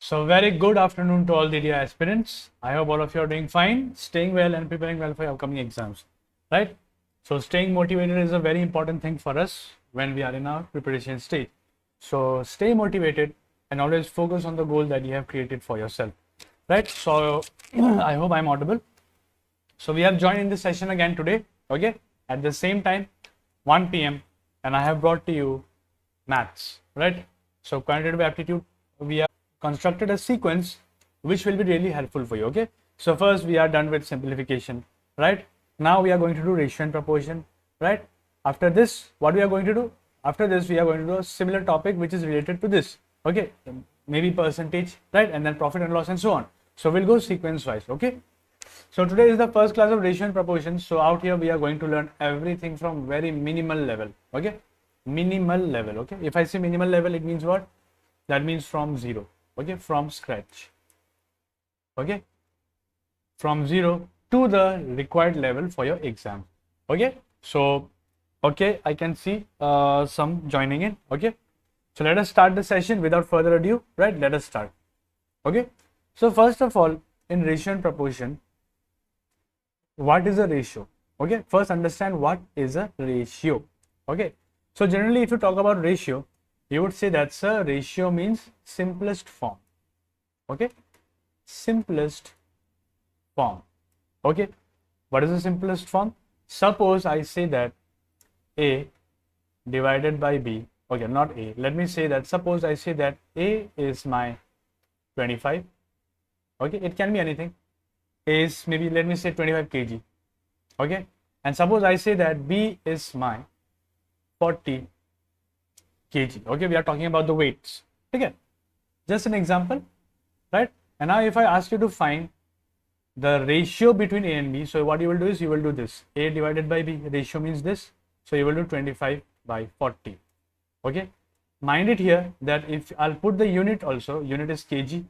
So very good afternoon to all the dear aspirants. I hope all of you are doing fine, staying well and preparing well for your upcoming exams, right? So staying motivated is a very important thing for us when we are in our preparation stage. So stay motivated and always focus on the goal that you have created for yourself, right? So I hope I'm audible. So we have joined in this session again today, okay? At the same time, 1 p.m. and I have brought to you maths, right? So quantitative aptitude, we have constructed a sequence which will be really helpful for you, okay? So first we are done with simplification, right? Now we are going to do ratio and proportion, right? After this, what we are going to do? After this, we are going to do a similar topic which is related to this, okay? Maybe percentage, right? And then profit and loss and so on. So we'll go sequence wise, okay? So today is the first class of ratio and proportion. So out here we are going to learn everything from very minimal level, okay? Minimal level, okay? If I say minimal level, it means what? That means from zero, okay? From scratch, okay? From zero to the required level for your exam, okay? So, okay, I can see some joining in, okay? So let us start the session without further ado, right? Let us start, okay? So first of all, in ratio and proportion, what is a ratio? Okay, first understand what is a ratio, okay? So generally, if you talk about ratio, you would say that's a ratio means simplest form, okay? Simplest form, okay? What is the simplest form? Suppose I say that A divided by B, okay, not A. Let me say that, suppose I say that A is my 25, okay? It can be anything. A is maybe, let me say 25 kg, okay? And suppose I say that B is my 40 kg, okay? We are talking about the weights, okay? Just an example, right? And now if I ask you to find the ratio between A and B, so what you will do is you will do this, A divided by B, ratio means this, so you will do 25 by 40, okay? Mind it here that if I'll put the unit also, unit is kg,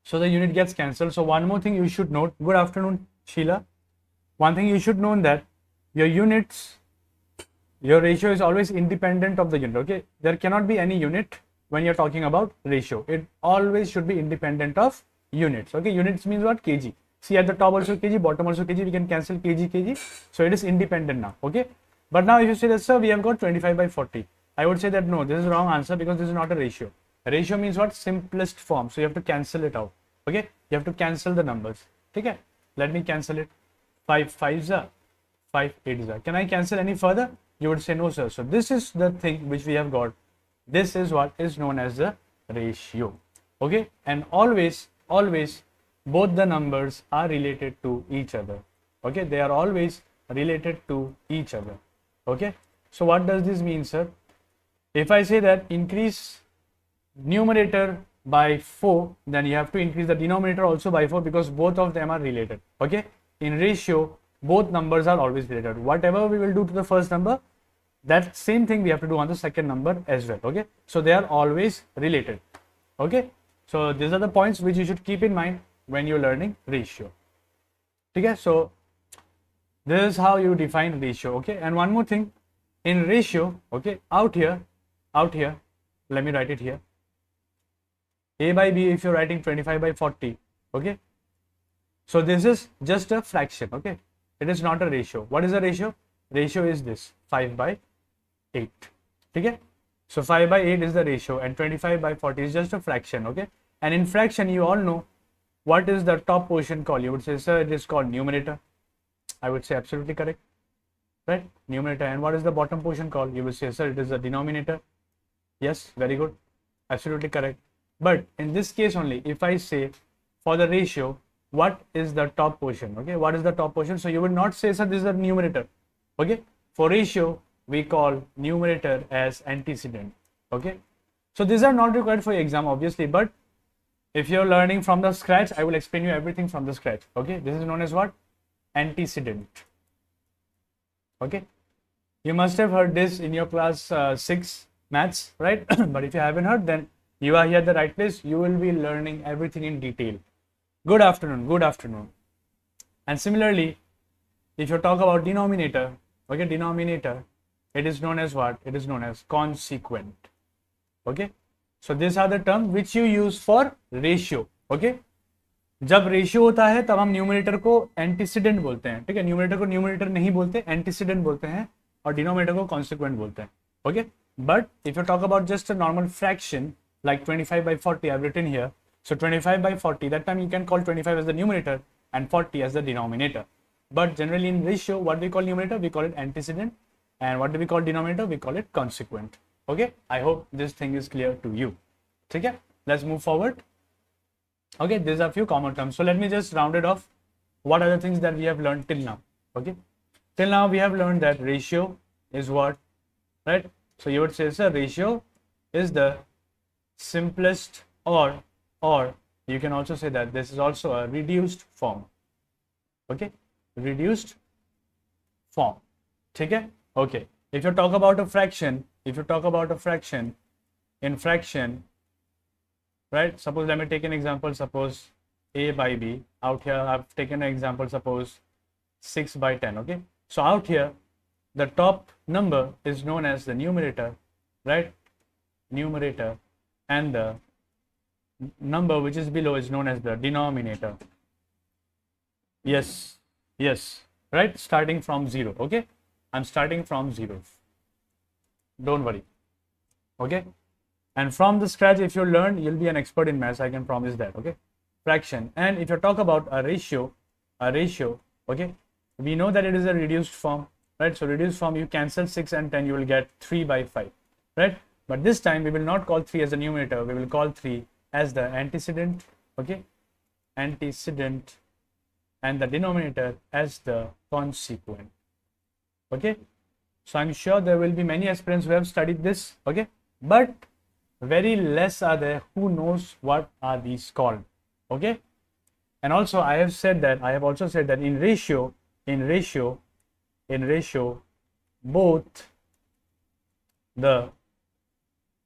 so the unit gets cancelled. So one more thing you should note, good afternoon Sheila, one thing you should know that your units, your ratio is always independent of the unit, okay? There cannot be any unit when you're talking about ratio. It always should be independent of units, okay? Units means what? Kg. See, at the top also kg, bottom also kg, we can cancel kg. So it is independent now, okay? But now if you say that, sir, we have got 25 by 40, I would say that no, this is wrong answer because this is not a ratio. A ratio means what? Simplest form. So you have to cancel it out, okay? You have to cancel the numbers, okay? Let me cancel it. 5 5s are 5 8s are. Can I cancel any further? You would say no, sir. So this is the thing which we have got. This is what is known as the ratio, okay? And always both the numbers are related to each other, okay? They are always related to each other, okay? So what does this mean, sir? If I say that increase numerator by 4, then you have to increase the denominator also by 4 because both of them are related, okay? In ratio, both numbers are always related. Whatever we will do to the first number, that same thing we have to do on the second number as well, okay? So they are always related, okay? So these are the points which you should keep in mind when you're learning ratio, okay? So this is how you define ratio, okay? And one more thing, in ratio, okay, out here, let me write it here. A by B, if you're writing 25 by 40, okay? So this is just a fraction, okay? It is not a ratio. What is a ratio? Ratio is this, 5 by 8, okay? So 5 by 8 is the ratio and 25 by 40 is just a fraction, okay? And in fraction, you all know what is the top portion called. You would say, sir, it is called numerator. I would say absolutely correct, right? Numerator. And what is the bottom portion called? You would say, sir, it is the denominator. Yes, very good, absolutely correct. But in this case only, if I say for the ratio, what is the top portion, okay? What is the top portion? So you would not say, sir, this is the numerator, okay? For ratio, we call numerator as antecedent, okay? So these are not required for your exam, obviously, but if you're learning from the scratch, I will explain you everything from the scratch, okay? This is known as what? Antecedent, okay? You must have heard this in your class 6 maths, right? But if you haven't heard, then you are here at the right place. You will be learning everything in detail. Good afternoon, good afternoon. And similarly, if you talk about denominator, okay, denominator, it is known as what? It is known as consequent, okay? So these are the terms which you use for ratio. Okay, जब ratio होता है तब हम numerator को antecedent बोलते हैं, ठीक है, न्यूमरेटर को न्यूमरेटर नहीं बोलते, एंटीसीडेंट बोलते हैं, और डिनोमिनेटर को कॉन्सिक्वेंट बोलते हैं. Okay, but if you talk about just a normal fraction like 25/40 I've written here, so 25/40, that time you can call 25 as the numerator and 40 as the denominator. But generally in ratio, what we call numerator, we call it antecedent, and what do we call denominator, we call it consequent. Okay, I hope this thing is clear to you. Okay, let's move forward. Okay, these are few common terms. So let me just round it off. What are the things that we have learned till now? Okay, till now we have learned that ratio is what, right? So you would say, sir, ratio is the simplest, or you can also say that this is also a reduced form. Okay, reduced form. Okay, okay. If you talk about a fraction, in fraction, right? Suppose, let me take an example. Suppose a by b. Out here I've taken an example, suppose 6/10. Okay, so out here the top number is known as the numerator, right? Numerator, and the number which is below is known as the denominator. Yes, yes, right? Starting from 0. Okay, I'm starting from 0. Don't worry. Okay, and from the scratch, if you learn, you'll be an expert in maths, I can promise that. Okay, fraction. And if you talk about a ratio, okay, we know that it is a reduced form, right? So reduced form, you cancel 6 and 10, you will get 3/5, right? But this time we will not call 3 as the numerator, we will call 3 as the antecedent. Okay, antecedent, and the denominator as the consequent. Okay, so I'm sure there will be many aspirants who have studied this. Okay, but very less are there who knows what are these called. Okay, and also I have also said that in ratio, both the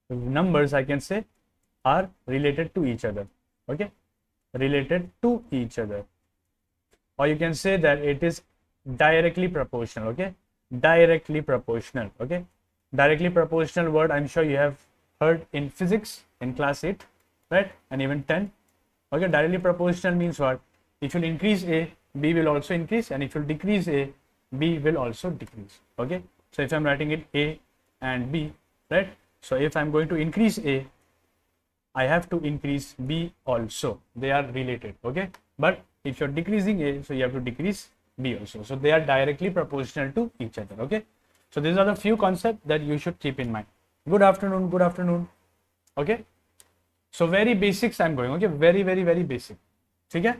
numbers, I can say, are related to each other. Okay, related to each other, or you can say that it is directly proportional. Okay, directly proportional. Okay, directly proportional word I'm sure you have heard in physics in class 8, right, and even 10. Okay, directly proportional means what? If you increase a, b will also increase, and if you decrease a, b will also decrease. Okay, so if I'm writing it a and b, right, so if I'm going to increase a, I have to increase b also, they are related. Okay, but if you're decreasing a, so you have to decrease b also, so they are directly proportional to each other. Okay, so these are the few concepts that you should keep in mind. Good afternoon, good afternoon. Okay, so very basics I'm going. Okay, very basic. Okay,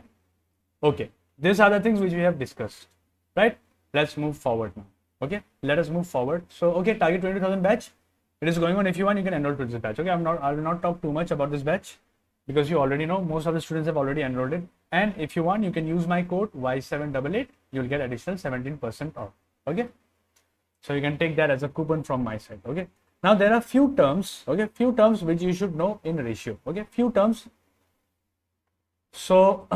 okay, these are the things which we have discussed, right? Let's move forward now. Okay, let us move forward. So okay, target 20,000 batch, it is going on. If you want, you can enroll to this batch. Okay, I will not talk too much about this batch because you already know most of the students have already enrolled it. And if you want, you can use my code Y788, you will get additional 17% off. Okay, so you can take that as a coupon from my side. Okay, now there are few terms, okay, few terms which you should know in ratio. Okay, few terms. So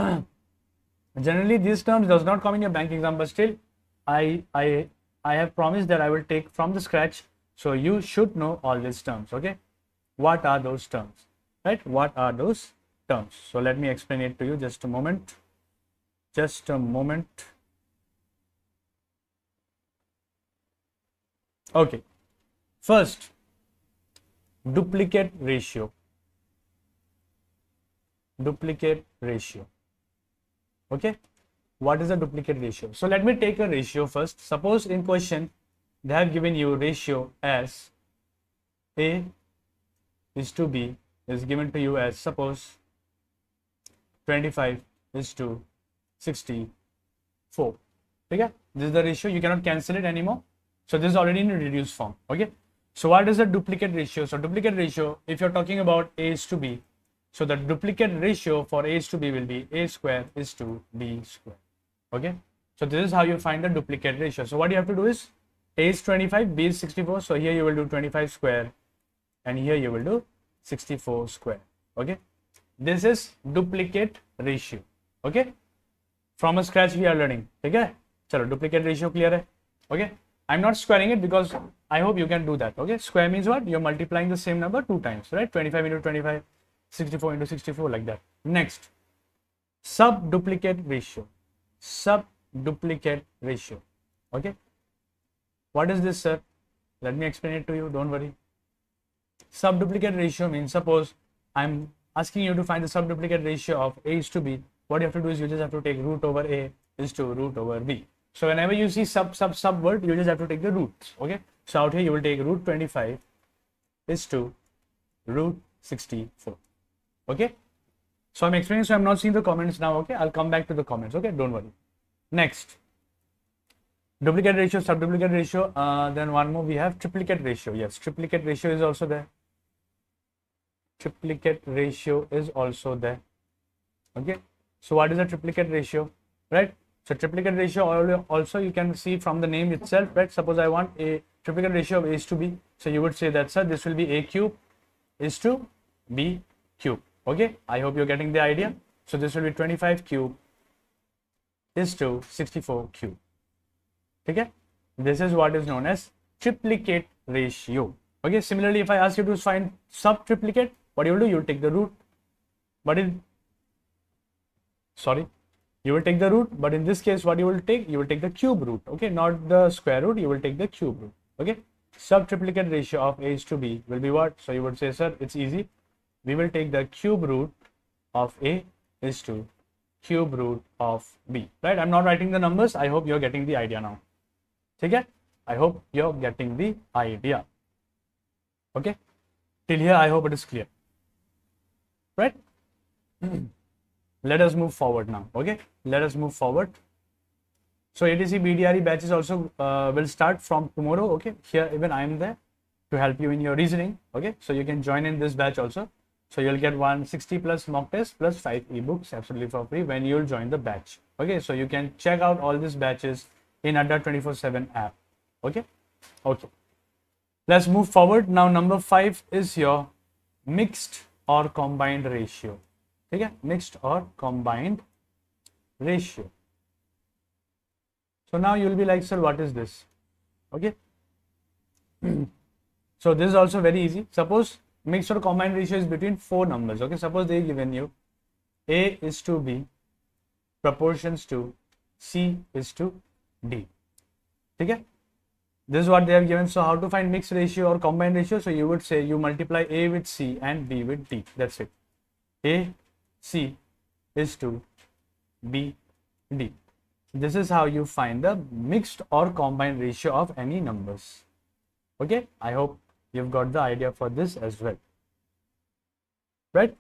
generally these terms does not come in your bank exam, but still I have promised that I will take from the scratch, so you should know all these terms. Okay, what are those terms, right? What are those terms? So let me explain it to you. Just a moment. Okay, first, duplicate ratio. Okay, what is a duplicate ratio? So let me take a ratio first. Suppose in question they have given you ratio as a is to b is given to you as, suppose, 25:64. Okay, this is the ratio, you cannot cancel it anymore, so this is already in reduced form. Okay, so what is a duplicate ratio? So duplicate ratio, if you're talking about a is to b, so the duplicate ratio for a is to b will be a square is to b square. Okay, so this is how you find the duplicate ratio. So what you have to do is, a is 25, b is 64, so here you will do 25 square and here you will do 64 square. Okay, this is duplicate ratio. Okay, from a scratch we are learning. Okay, chalo, duplicate ratio clear hai? Okay, I'm not squaring it because I hope you can do that. Okay, square means what? You're multiplying the same number 2 times, right? 25 into 25, 64 into 64, like that. Next, sub-duplicate ratio. Sub-duplicate ratio. Okay, what is this, sir? Let me explain it to you, don't worry. Sub-duplicate ratio means, suppose I'm asking you to find the sub-duplicate ratio of A is to B. What you have to do is you just have to take root over A is to root over B. So whenever you see sub word, you just have to take the roots. Okay, so out here you will take root 25 is to root 64. Okay, so I'm explaining, so I'm not seeing the comments now. Okay, I'll come back to the comments. Okay, don't worry. Next, duplicate ratio, sub-duplicate ratio. Then one more, we have triplicate ratio. Yes, triplicate ratio is also there. Triplicate ratio is also there. Okay, so what is a triplicate ratio, right? So triplicate ratio also you can see from the name itself, right? Suppose I want a triplicate ratio of A is to B, so you would say that, sir, this will be A cube is to B cube. Okay, I hope you're getting the idea. So this will be 25 cube is to 64 cube. Okay, this is what is known as triplicate ratio. Okay, similarly, if I ask you to find sub-triplicate, what you will do, you will take the root, but you will take the root, but in this case, what you will take the cube root. Okay, not the square root, you will take the cube root. Okay, sub-triplicate ratio of A is to B will be what? So you would say, sir, it's easy. We will take the cube root of A is to cube root of B, right? I'm not writing the numbers. I hope you're getting the idea now. Okay, I hope you're getting the idea. Okay, till here, I hope it is clear, right? Let us move forward now. Okay, let us move forward. So ATC BDRE batches also will start from tomorrow. Okay, here even I am there to help you in your reasoning. Okay, so you can join in this batch also. So you'll get 160 plus mock test plus 5 ebooks absolutely for free when you'll join the batch. Okay, so you can check out all these batches in Adda 24/7 app. Okay, okay. Let's move forward. Now number 5 is your mixed or combined ratio. Okay, mixed or combined ratio. So now you'll be like, sir, what is this? Okay. So this is also very easy. Suppose mixed or combined ratio is between 4 numbers. Okay, suppose they given you A is to B proportions to C is to D. Okay, this is what they have given. So how to find mixed ratio or combined ratio? So you would say you multiply A with C and B with D. That's it. A C is to B D. This is how you find the mixed or combined ratio of any numbers. Okay, I hope you've got the idea for this as well, right?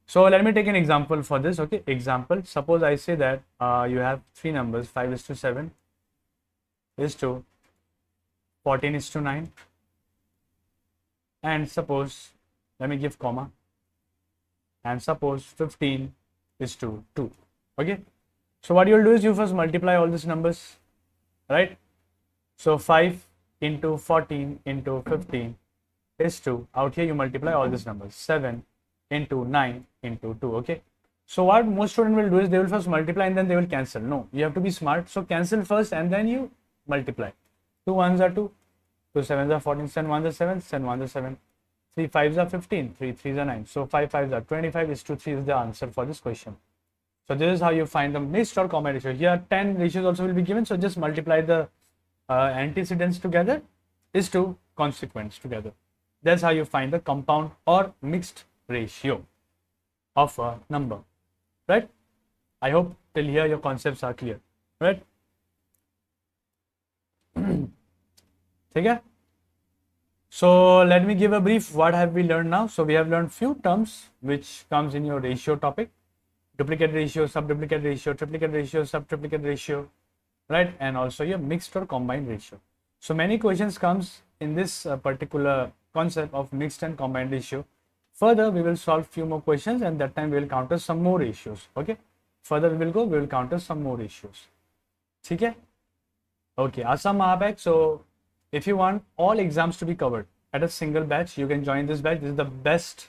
So let me take an example for this. Okay, example, suppose I say that you have 3 numbers, 5 is to 7 is to 14 is to 9, and suppose, let me give comma, and suppose 15 is to 2. Okay, so what you will do is you first multiply all these numbers, right? So 5 into 14 into 15 is to, out here you multiply all these numbers, 7 into 9 into 2. Okay, so what most students will do is they will first multiply and then they will cancel. No, you have to be smart. So cancel first and then you multiply. 2 ones are 2, 2 sevens are 14, 7 ones are 7, 7 ones are 7, 3 fives are 15, 3 threes are 9. So 5 fives are 25 is to 3 is the answer for this question. So this is how you find the mixed or combined ratio. Here 10 ratios also will be given. So just multiply the antecedents together is to consequents together. That's how you find the compound or mixed ratio of a number, right? I hope till here your concepts are clear, right? Okay. So let me give a brief. What have we learned now? So we have learned few terms which comes in your ratio topic: duplicate ratio, sub-duplicate ratio, triplicate ratio, sub-triplicate ratio, right? And also your mixed or combined ratio. So many questions comes in this particular concept of mixed and combined ratio. Further, we will solve few more questions, and that time we will counter some more ratios. Okay. Further we will go. We will counter some more ratios. Okay. Okay. ASSAM MAHAPACK. So if you want all exams to be covered at a single batch, you can join this batch. This is the best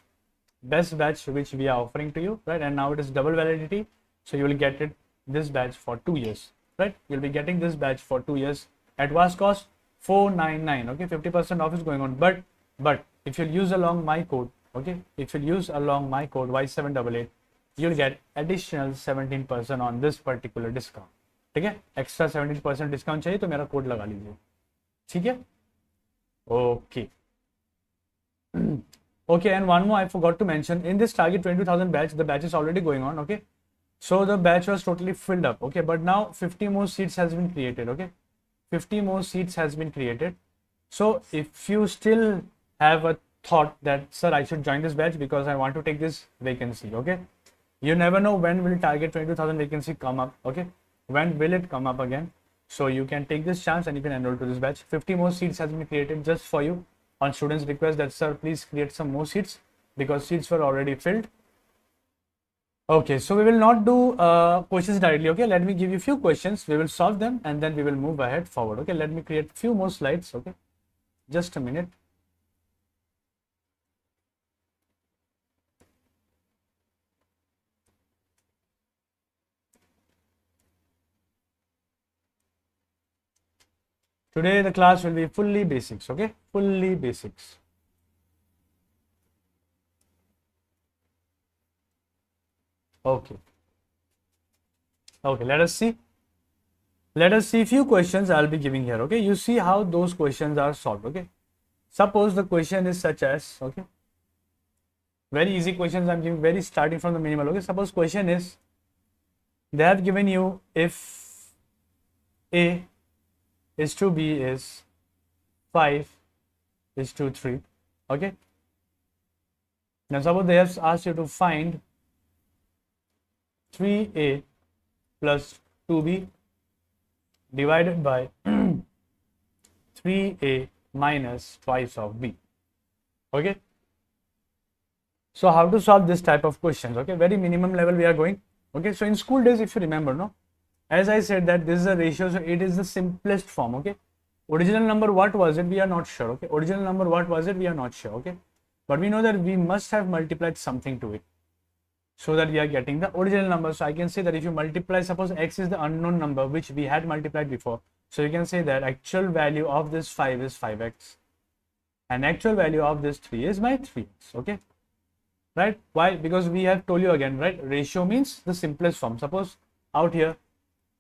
batch which we are offering to you, right? And now it is double validity, so you will get it this batch for 2 years, right? You'll be getting this batch for 2 years advance cost 499. Okay, 50% off is going on. But if you use along my code, okay, if you use along my code Y788, you'll get additional 17% on this particular discount. ठीक है, extra 17% discount चाहिए तो मेरा code लगा लीजिए. ठीक है, okay. Okay, and one more I forgot to mention, in this target 20,000 batch, the batch is already going on. Okay, so the batch was totally filled up. Okay, but now 50 more seats has been created. Okay, 50 more seats has been created. So if you still have a thought that, sir, I should join this batch because I want to take this vacancy. Okay, you never know when will target 20,000 vacancy come up. Okay, when will it come up again? So you can take this chance and you can enroll to this batch. 50 more seats has been created just for you on students' request that, sir, please create some more seats because seats were already filled. Okay, so we will not do questions directly. Okay, let me give you a few questions. We will solve them and then we will move ahead forward. Okay, let me create a few more slides. Okay, just a minute. Today the class will be fully basics. Okay, fully basics. Okay. Okay, let us see. Let us see a few questions I'll be giving here. Okay, you see how those questions are solved. Okay, suppose the question is such as, okay, very easy questions I'm giving, very starting from the minimal. Okay, suppose question is, they have given you if A is to B is 5 is to 3. Okay, now suppose they have asked you to find 3A plus 2B divided by 3A minus twice of B. Okay, so how to solve this type of questions? Okay, very minimum level we are going. Okay, so in school days, if you remember, no, as I said that this is a ratio, so it is the simplest form. Okay, original number, what was it? We are not sure. Okay, original number, what was it? We are not sure. Okay, but we know that we must have multiplied something to it so that we are getting the original number. So I can say that if you multiply, suppose x is the unknown number which we had multiplied before, so you can say that actual value of this 5 is 5x and actual value of this 3 is my 3x. Okay, right? Why? Because we have told you again, right, ratio means the simplest form. Suppose out here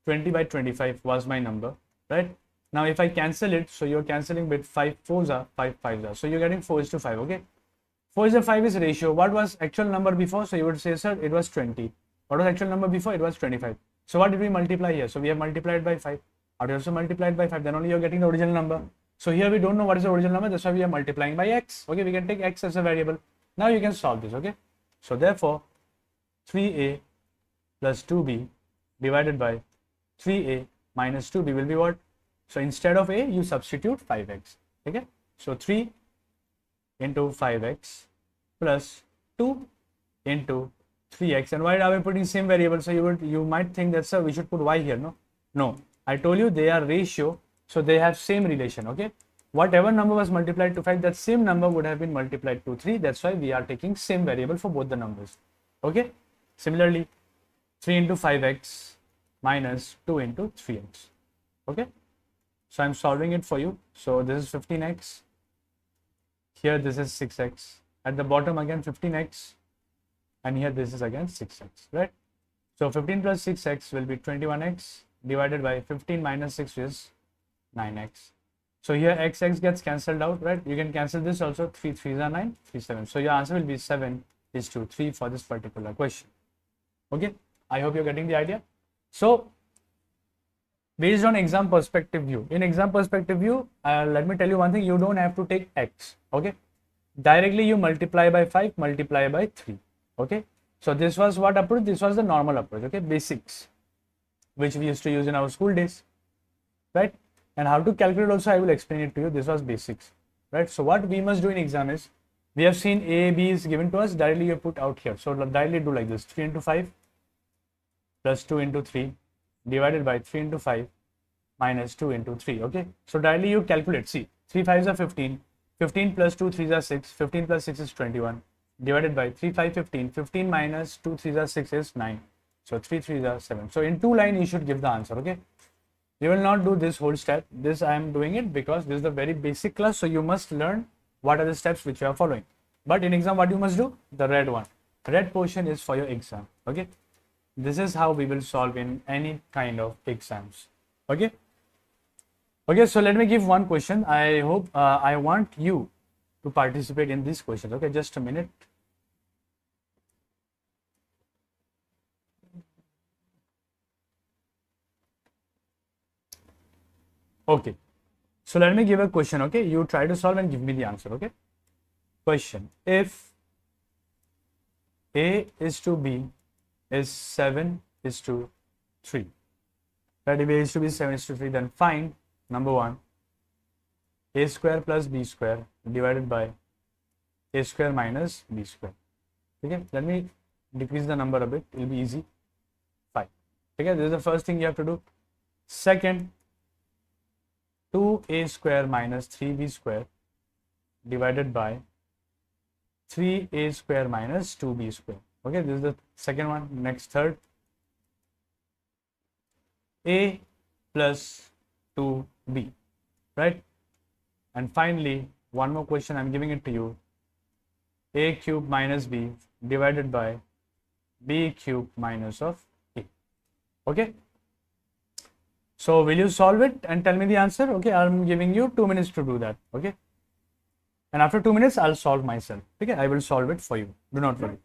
20 by 25 was my number, right? Now if I cancel it, so you're cancelling with 5 4s are 5 5s are, so you're getting 4 is to 5. Okay, 4 is to 5 is ratio. What was actual number before? So you would say, sir, it was 20. What was actual number before? It was 25. So what did we multiply here? So we have multiplied by 5. Out here also multiplied by 5, then only you're getting the original number. So here we don't know what is the original number, that's why we are multiplying by x. Okay, we can take x as a variable. Now you can solve this. Okay, so therefore 3a plus 2b divided by 3a minus 2b will be what? So instead of a, you substitute 5x. Okay, so 3 into 5x plus 2 into 3x. And why are we putting same variable? So you might think that, sir, we should put y here. No, I told you they are ratio, so they have same relation. Okay, whatever number was multiplied to 5, that same number would have been multiplied to 3. That's why we are taking same variable for both the numbers. Okay, similarly 3 into 5x minus 2 into 3x. Okay, so I'm solving it for you. So this is 15x, here this is 6x, at the bottom again 15x, and here this is again 6x, right? So 15 plus 6x will be 21x divided by 15 minus 6 is 9x. So here x gets cancelled out, right? You can cancel this also. 3 3s are 9, 3 7. So your answer will be 7 is to 3 for this particular question. Okay, I hope you're getting the idea. So based on exam perspective view, in exam perspective view, let me tell you one thing, you don't have to take x. Okay, directly you multiply by 5, multiply by 3. Okay, so this was what approach? This was the normal approach. Okay, basics which we used to use in our school days, right? And how to calculate also I will explain it to you. This was basics, right? So what we must do in exam is, we have seen a, b is given to us, directly you put out here. So directly do like this, 3 into 5 plus 2 into 3 divided by 3 into 5 minus 2 into 3. Okay, so directly you calculate. See, 3 5s are 15, 15 plus 2 3s are 6, 15 plus 6 is 21 divided by 3 5 15, 15 minus 2 3s are 6 is 9, so 3 3s are 7. So in 2 lines you should give the answer. Okay, You will not do this whole step. This I am doing it because this is the very basic class. So you must learn what are the steps which you are following. But in exam, what you must do? The red one. Red portion is for your exam. Okay. This is how we will solve in any kind of exams. Okay. Okay. So let me give one question. I hope I want you to participate in this question. Okay. Just a minute. Okay. So let me give a question. Okay. You try to solve and give me the answer. Okay. Question. If A is to B is 7 is to 3. Right? If A is to B is 7 is to 3, then find number 1 A square plus B square divided by A square minus B square. Okay. Let me decrease the number a bit. It will be easy. 5. Okay. This is the first thing you have to do. Second, 2A square minus 3B square divided by 3A square minus 2B square. Okay, this is the second one. Next, third, A plus 2B, right? And finally, one more question, I'm giving it to you. A cube minus B divided by B cube minus of A. Okay. So will you solve it and tell me the answer? Okay, I'm giving you 2 minutes to do that. Okay. And after 2 minutes, I'll solve myself. Okay, I will solve it for you. Do not worry.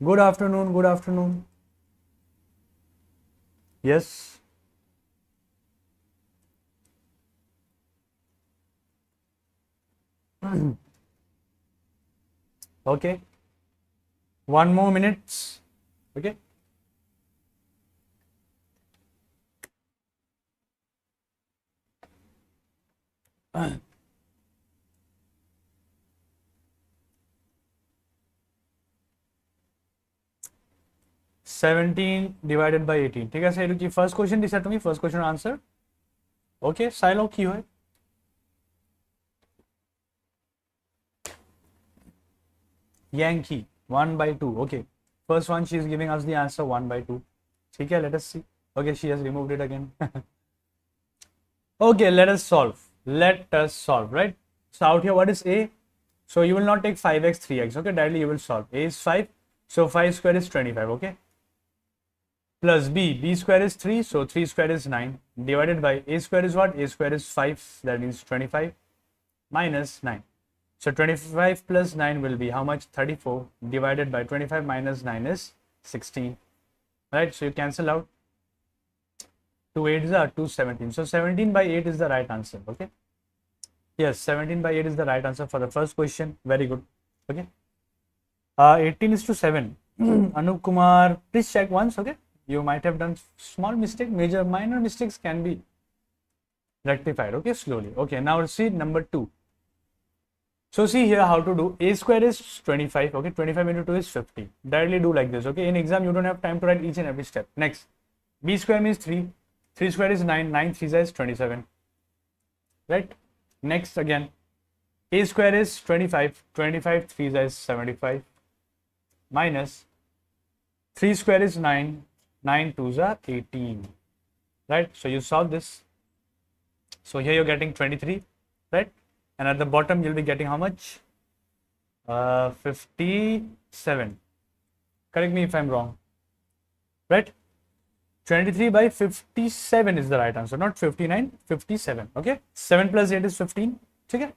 Good afternoon. Good afternoon. Yes. Okay. 1 more minute. Okay. $17 divided by 18. ठीक है सही रुकी. First question decide to me. First question answer. Okay. Silo की है. Yankee 1 by 2. Okay. First one she is giving us the answer 1 by 2. ठीक है. Let us see. Okay. She has removed it again. Okay. Let us solve. Let us solve. Right. So out here what is A? So you will not take 5x 3x. Okay. Directly you will solve. A is 5. So 5 square is 25. Okay. Plus B square is 3, so 3 square is 9, divided by A square is what? A square is 5, that means 25, minus 9. So 25 plus 9 will be how much? 34, divided by 25 minus 9 is 16, right? So you cancel out. 2 8s are 2 17. So 17 by 8 is the right answer, okay? Yes, 17 by 8 is the right answer for the first question. Very good, okay? 18 is to 7. Anup Kumar, please check once, okay? You might have done small mistake, minor mistakes can be rectified, okay, slowly. Okay, now let's see number 2. So see here how to do. A square is 25, okay, 25 into 2 is 50. Directly do like this, okay? In exam, you don't have time to write each and every step. Next, B square means 3, 3 square is 9, 9 3 is 27, right? Next again, A square is 25, 25 3 is 75, minus 3 square is 9, 9 2s are 18, right? So you solve this. So here you're getting 23, right? And at the bottom you'll be getting how much? 57. Correct me if I'm wrong, right? 23 by 57 is the right answer, not 59, 57. Okay, 7 plus 8 is 15. Okay.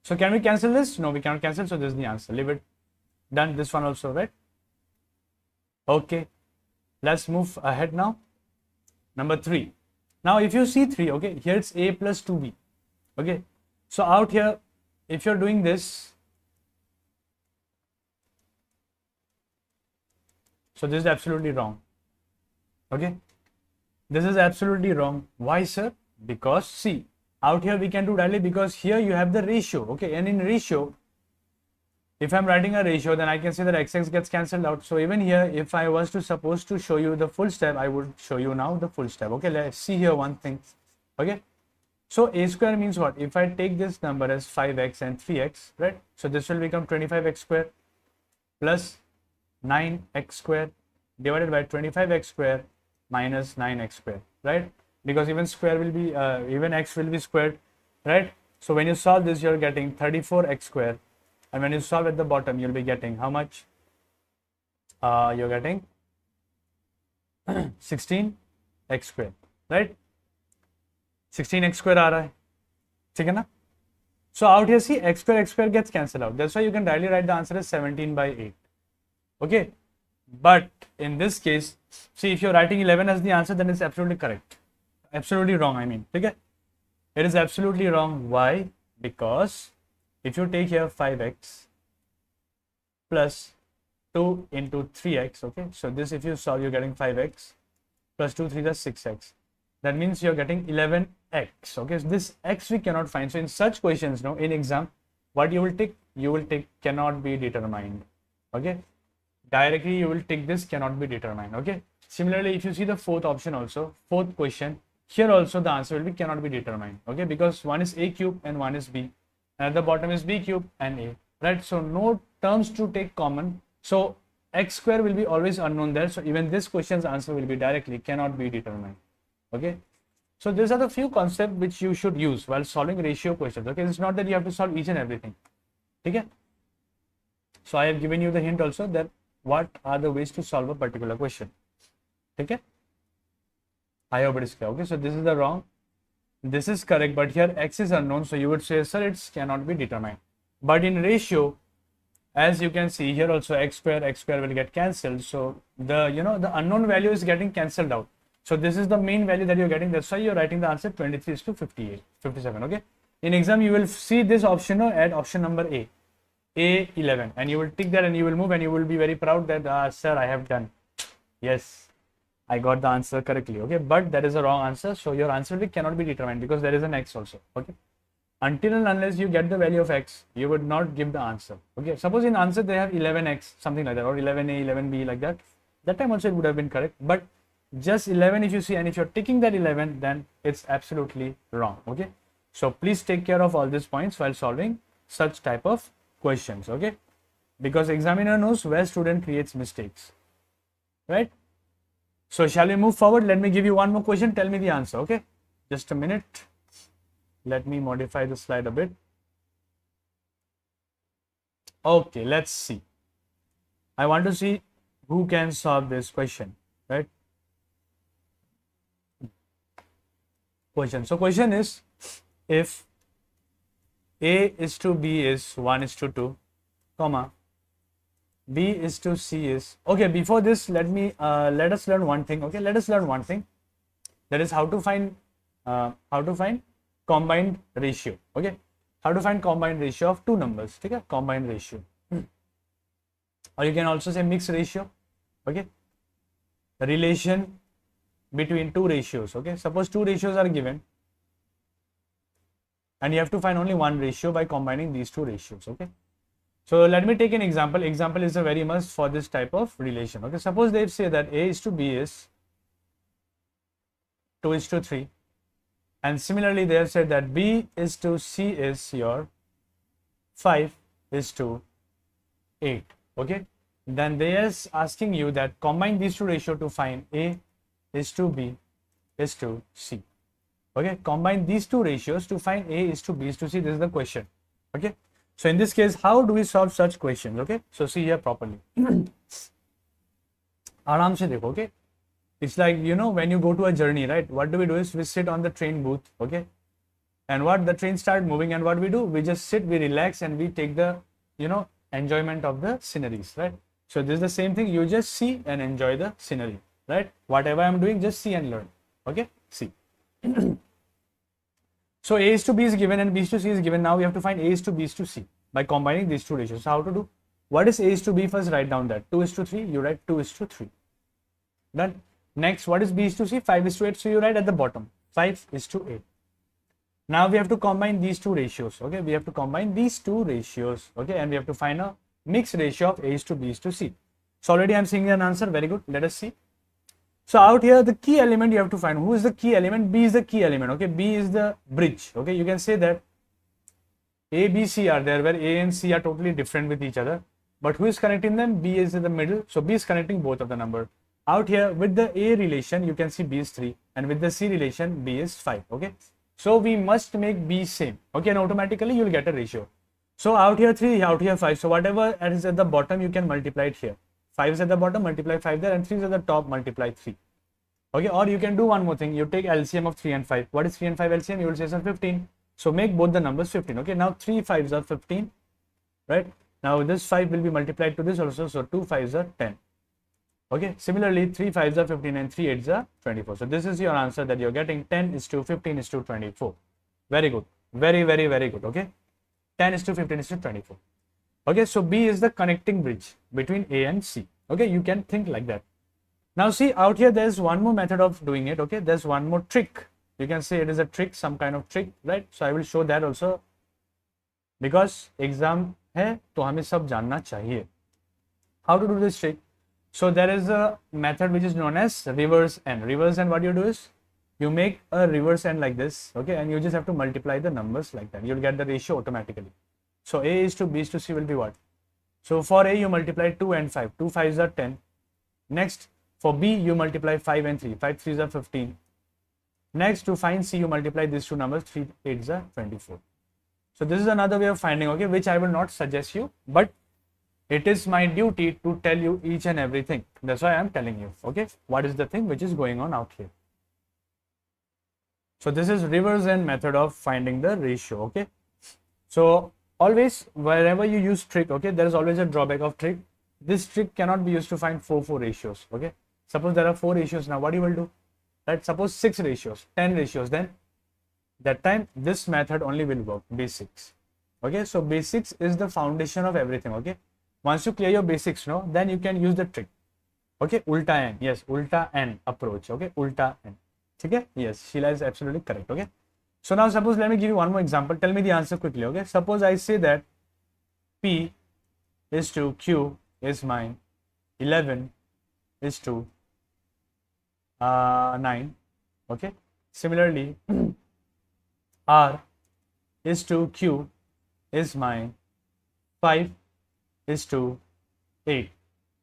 So can we cancel this? No, we cannot cancel. So this is the answer. Leave it. Done. This one also, right? Okay. Let's move ahead now. Number 3. Now, if you see 3, okay, here it's A plus 2B. Okay. So out here, if you're doing this, so this is absolutely wrong. Okay. This is absolutely wrong. Why, sir? Because see, out here we can do directly because here you have the ratio. Okay. And in ratio, if I'm writing a ratio, then I can say that xx gets cancelled out. So even here, if I was to suppose to show you the full step, I would show you now the full step. Okay, let's see here one thing. Okay, so a square means what? If I take this number as 5x and 3x, right? So this will become 25x square plus 9x square divided by 25x square minus 9x square, right? Because even square will be even x will be squared, right? So when you solve this, you're getting 34x square, and when you solve at the bottom, you'll be getting how much? You're getting 16x square, right? 16x square आ रहा है, ठीक है ना? So out here, see, x square gets cancelled out. That's why you can directly write the answer as 17 by 8. Okay, but in this case, see, if you're writing 11 as the answer, then it's absolutely correct. Absolutely wrong, I mean. Okay, it is absolutely wrong. Why? Because if you take here 5x plus 2 into 3x, okay, so this, if you solve, you're getting 5x plus 2 3 is 6x. That means you're getting 11x. Okay, so this x we cannot find. So in such questions, no, in exam, what you will take? You will take cannot be determined. Okay, directly you will take this cannot be determined. Okay, similarly, if you see the fourth option also, fourth question, here also the answer will be cannot be determined. Okay, because one is a cube and one is b, and at the bottom is b cube and a, right? So no terms to take common. So x square will be always unknown there. So even this question's answer will be directly cannot be determined. Okay, so these are the few concepts which you should use while solving ratio questions. Okay, it's not that you have to solve each and everything. Okay, so I have given you the hint also that what are the ways to solve a particular question. Okay, I hope it is clear. Okay, so this is the wrong, this is correct, but here x is unknown, so you would say, sir, it cannot be determined. But in ratio, as you can see here also, x square will get cancelled. So the the unknown value is getting cancelled out. So this is the main value that you're getting. That's why you're writing the answer 23 is to 58, 57. Okay. In exam, you will see this option at option number A11, and you will tick that and you will move and you will be very proud that, sir, I have done. Yes, I got the answer correctly. Okay. But that is a wrong answer. So your answer will be cannot be determined because there is an x also. Okay. Until and unless you get the value of x, you would not give the answer. Okay. Suppose in answer they have 11x, something like that, or 11a, 11b, like that. That time also it would have been correct. But just 11 if you see, and if you're ticking that 11, then it's absolutely wrong. Okay, so please take care of all these points while solving such type of questions. Okay, because examiner knows where student creates mistakes, right? So shall we move forward? Let me give you one more question. Tell me the answer. Okay, just a minute. Let me modify the slide a bit. Okay, let's see. I want to see who can solve this question, right? Question. So question is, if A is to B is 1 is to 2, comma, B is to C is, okay, before this, let us learn one thing. Okay, let us learn one thing. That is how to find combined ratio. Okay, how to find combined ratio of two numbers. Okay, combined ratio. Or you can also say mixed ratio. Okay, the relation between two ratios. Okay, suppose two ratios are given and you have to find only one ratio by combining these two ratios. Okay, so let me take an example. Example is a very must for this type of relation. Okay, suppose they say that A is to B is 2 is to 3, and similarly they have said that B is to C is your 5 is to 8. Okay, then they are asking you that combine these two ratios to find A is to B is to C. Okay, combine these two ratios to find A is to B is to C. This is the question. Okay, so in this case, how do we solve such questions? Okay, so see here properly. Aram se dekho. Okay, it's like, when you go to a journey, right? What do? Is we sit on the train booth. Okay, and what the train start moving, and what we do? We just sit, we relax, and we take the enjoyment of the sceneries, right? So this is the same thing. You just see and enjoy the scenery. Right? Whatever I'm doing, just see and learn. Okay, see. So A is to B is given and B is to C is given. Now we have to find A is to B is to C by combining these two ratios. So how to do? What is A is to B? First write down that 2 is to 3. You write 2 is to 3. Done. Next, what is B is to C? 5 is to 8. So you write at the bottom 5 is to 8. Now we have to combine these two ratios. Okay, we have to combine these two ratios. Okay, and we have to find a mixed ratio of A is to B is to C. So already I'm seeing an answer. Very good. Let us see. So out here, the key element you have to find. Who is the key element? B is the key element. Okay, B is the bridge. Okay, you can say that A, B, C are there, where A and C are totally different with each other. But who is connecting them? B is in the middle. So B is connecting both of the number. Out here, with the A relation, you can see B is 3. And with the C relation, B is 5. Okay. So we must make B same. Okay, and automatically you will get a ratio. So out here 3, out here 5. So whatever is at the bottom, you can multiply it here. 5 is at the bottom, multiply 5 there, and 3 is at the top, multiply 3. Okay, or you can do one more thing. You take LCM of 3 and 5. What is 3 and 5 LCM? You will say some 15. So make both the numbers 15. Okay, now 3 5s are 15, right? Now this 5 will be multiplied to this also. So 2 5s are 10. Okay, similarly 3 5s are 15 and 3 8s are 24. So this is your answer that you're getting. 10 is to 15 is to 24. Very good. Very, very, very good. Okay, 10 is to 15 is to 24. Okay, so B is the connecting bridge between A and C. Okay, you can think like that. Now see, out here there's one more method of doing it. Okay, there's one more trick. You can say it is a trick, some kind of trick, right? So I will show that also, because exam है तो हमें सब जानना चाहिए. How to do this trick? So there is a method which is known as reverse n. Reverse n, what you do is you make a reverse n like this, okay, and you just have to multiply the numbers like that. You'll get the ratio automatically. So A is to B is to C will be what? So for A you multiply 2 and 5. 2 5s are 10. Next for B you multiply 5 and 3. 5 3s are 15. Next, to find C, you multiply these two numbers, 3 8s are 24. So this is another way of finding, okay, which I will not suggest you, but it is my duty to tell you each and everything. That's why I am telling you, okay, what is the thing which is going on out here. So this is reverse n method of finding the ratio, okay. So always, wherever you use trick, okay, there is always a drawback of trick. This trick cannot be used to find 4 ratios, okay. Suppose there are 4 ratios now, what you will do? Right, suppose 6 ratios, 10 ratios, then that time this method only will work, basics. Okay, so basics is the foundation of everything. Okay, once you clear your basics, no, then you can use the trick. Okay, ulta n, yes, ulta n approach. Okay, ulta n. Okay, yes, Sheila is absolutely correct. Okay, so now suppose, let me give you one more example. Tell me the answer quickly. Okay, suppose I say that P is to Q is mine, 11 is to 9. Okay, similarly R is to Q is mine, 5 is to 8.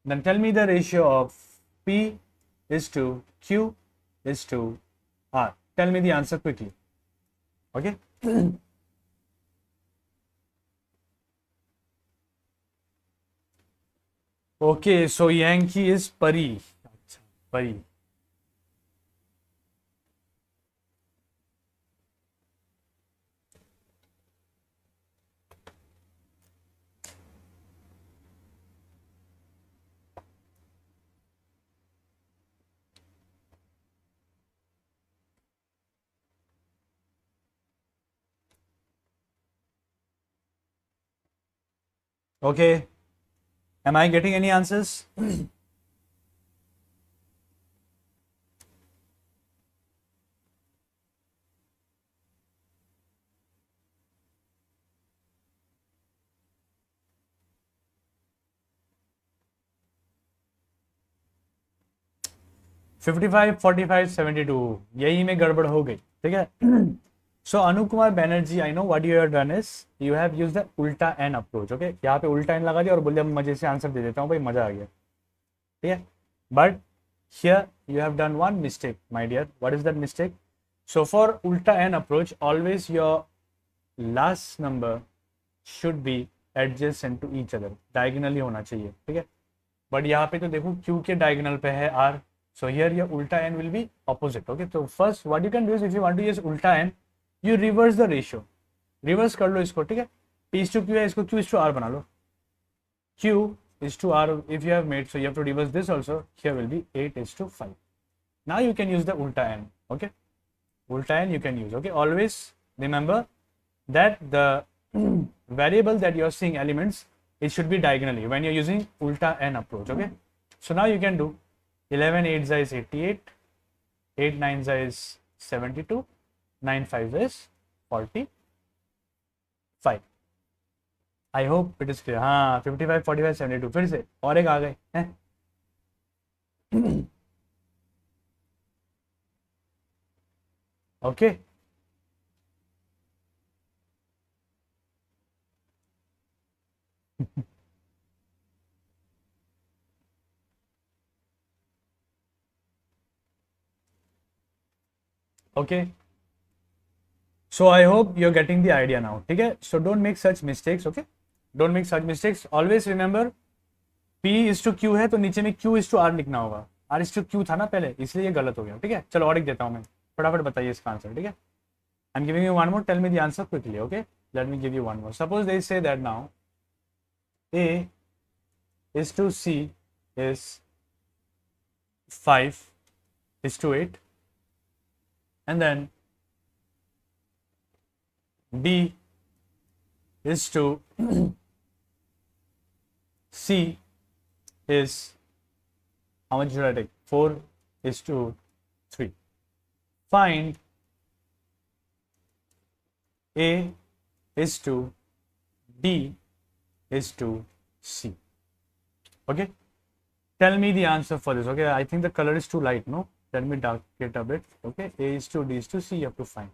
Then tell me the ratio of P is to Q is to R. Tell me the answer quickly. Okay. Okay, so Yankee is Pari. Pari. Okay, am I getting any answers? $55, $45, $72 यही में गड़बड़ हो गई. ठीक है. So Anukumar Banerjee, I know what you have done is you have used the ulta n approach. Okay, यहाँ पे उल्टा n लगा दिया और बोले मजे से आंसर दे देता हूँ भाई, मजा आ गया. ठीक है. But here you have done one mistake, my dear. What is that mistake? So for ulta n approach, always your last number should be adjacent to each other. Diagonally होना चाहिए. ठीक है. But यहाँ पे तो देखो Q के diagonal पे है R. So here your ulta n will be opposite. Okay. So first what you can do is if you want to use ulta n, you reverse the ratio. Reverse कर लो इसको. ठीक है. P is to Q है, इसको Q is to R बना लो. Q is to R if you have made, so you have to reverse this also. Here will be 8 is to 5. Now you can use the ulta n. Okay. Ulta n you can use. Okay. Always remember that the variable that you are seeing elements, it should be diagonally when you're using ulta n approach. Okay. So now you can do 11 8 is 88, 8 9 is 72, 9 5 is 45. I hope it is clear. हाँ 55 45 72 फिर से और एक आ गए हैं। Okay okay so I hope you are getting the idea now, ठीक है। So don't make such mistakes, okay, don't make such mistakes, always remember P is to Q है तो नीचे में Q इज टू R लिखना होगा, R is to Q था ना पहले, इसलिए ये गलत हो गया, ठीक है। चलो और एक देता हूँ मैं, फटाफट बताइए इसका आंसर, ठीक है। I am giving you one more, tell me the answer quickly, okay. Let me give you one more. Suppose they say that now A is to C is 5 is to 8 and then B is to C is, how much should I take? 4 is to 3. Find A is to D is to C. Okay, tell me the answer for this. Okay, I think the color is too light, no, let me dark it a bit. Okay, A is to D is to C, you have to find.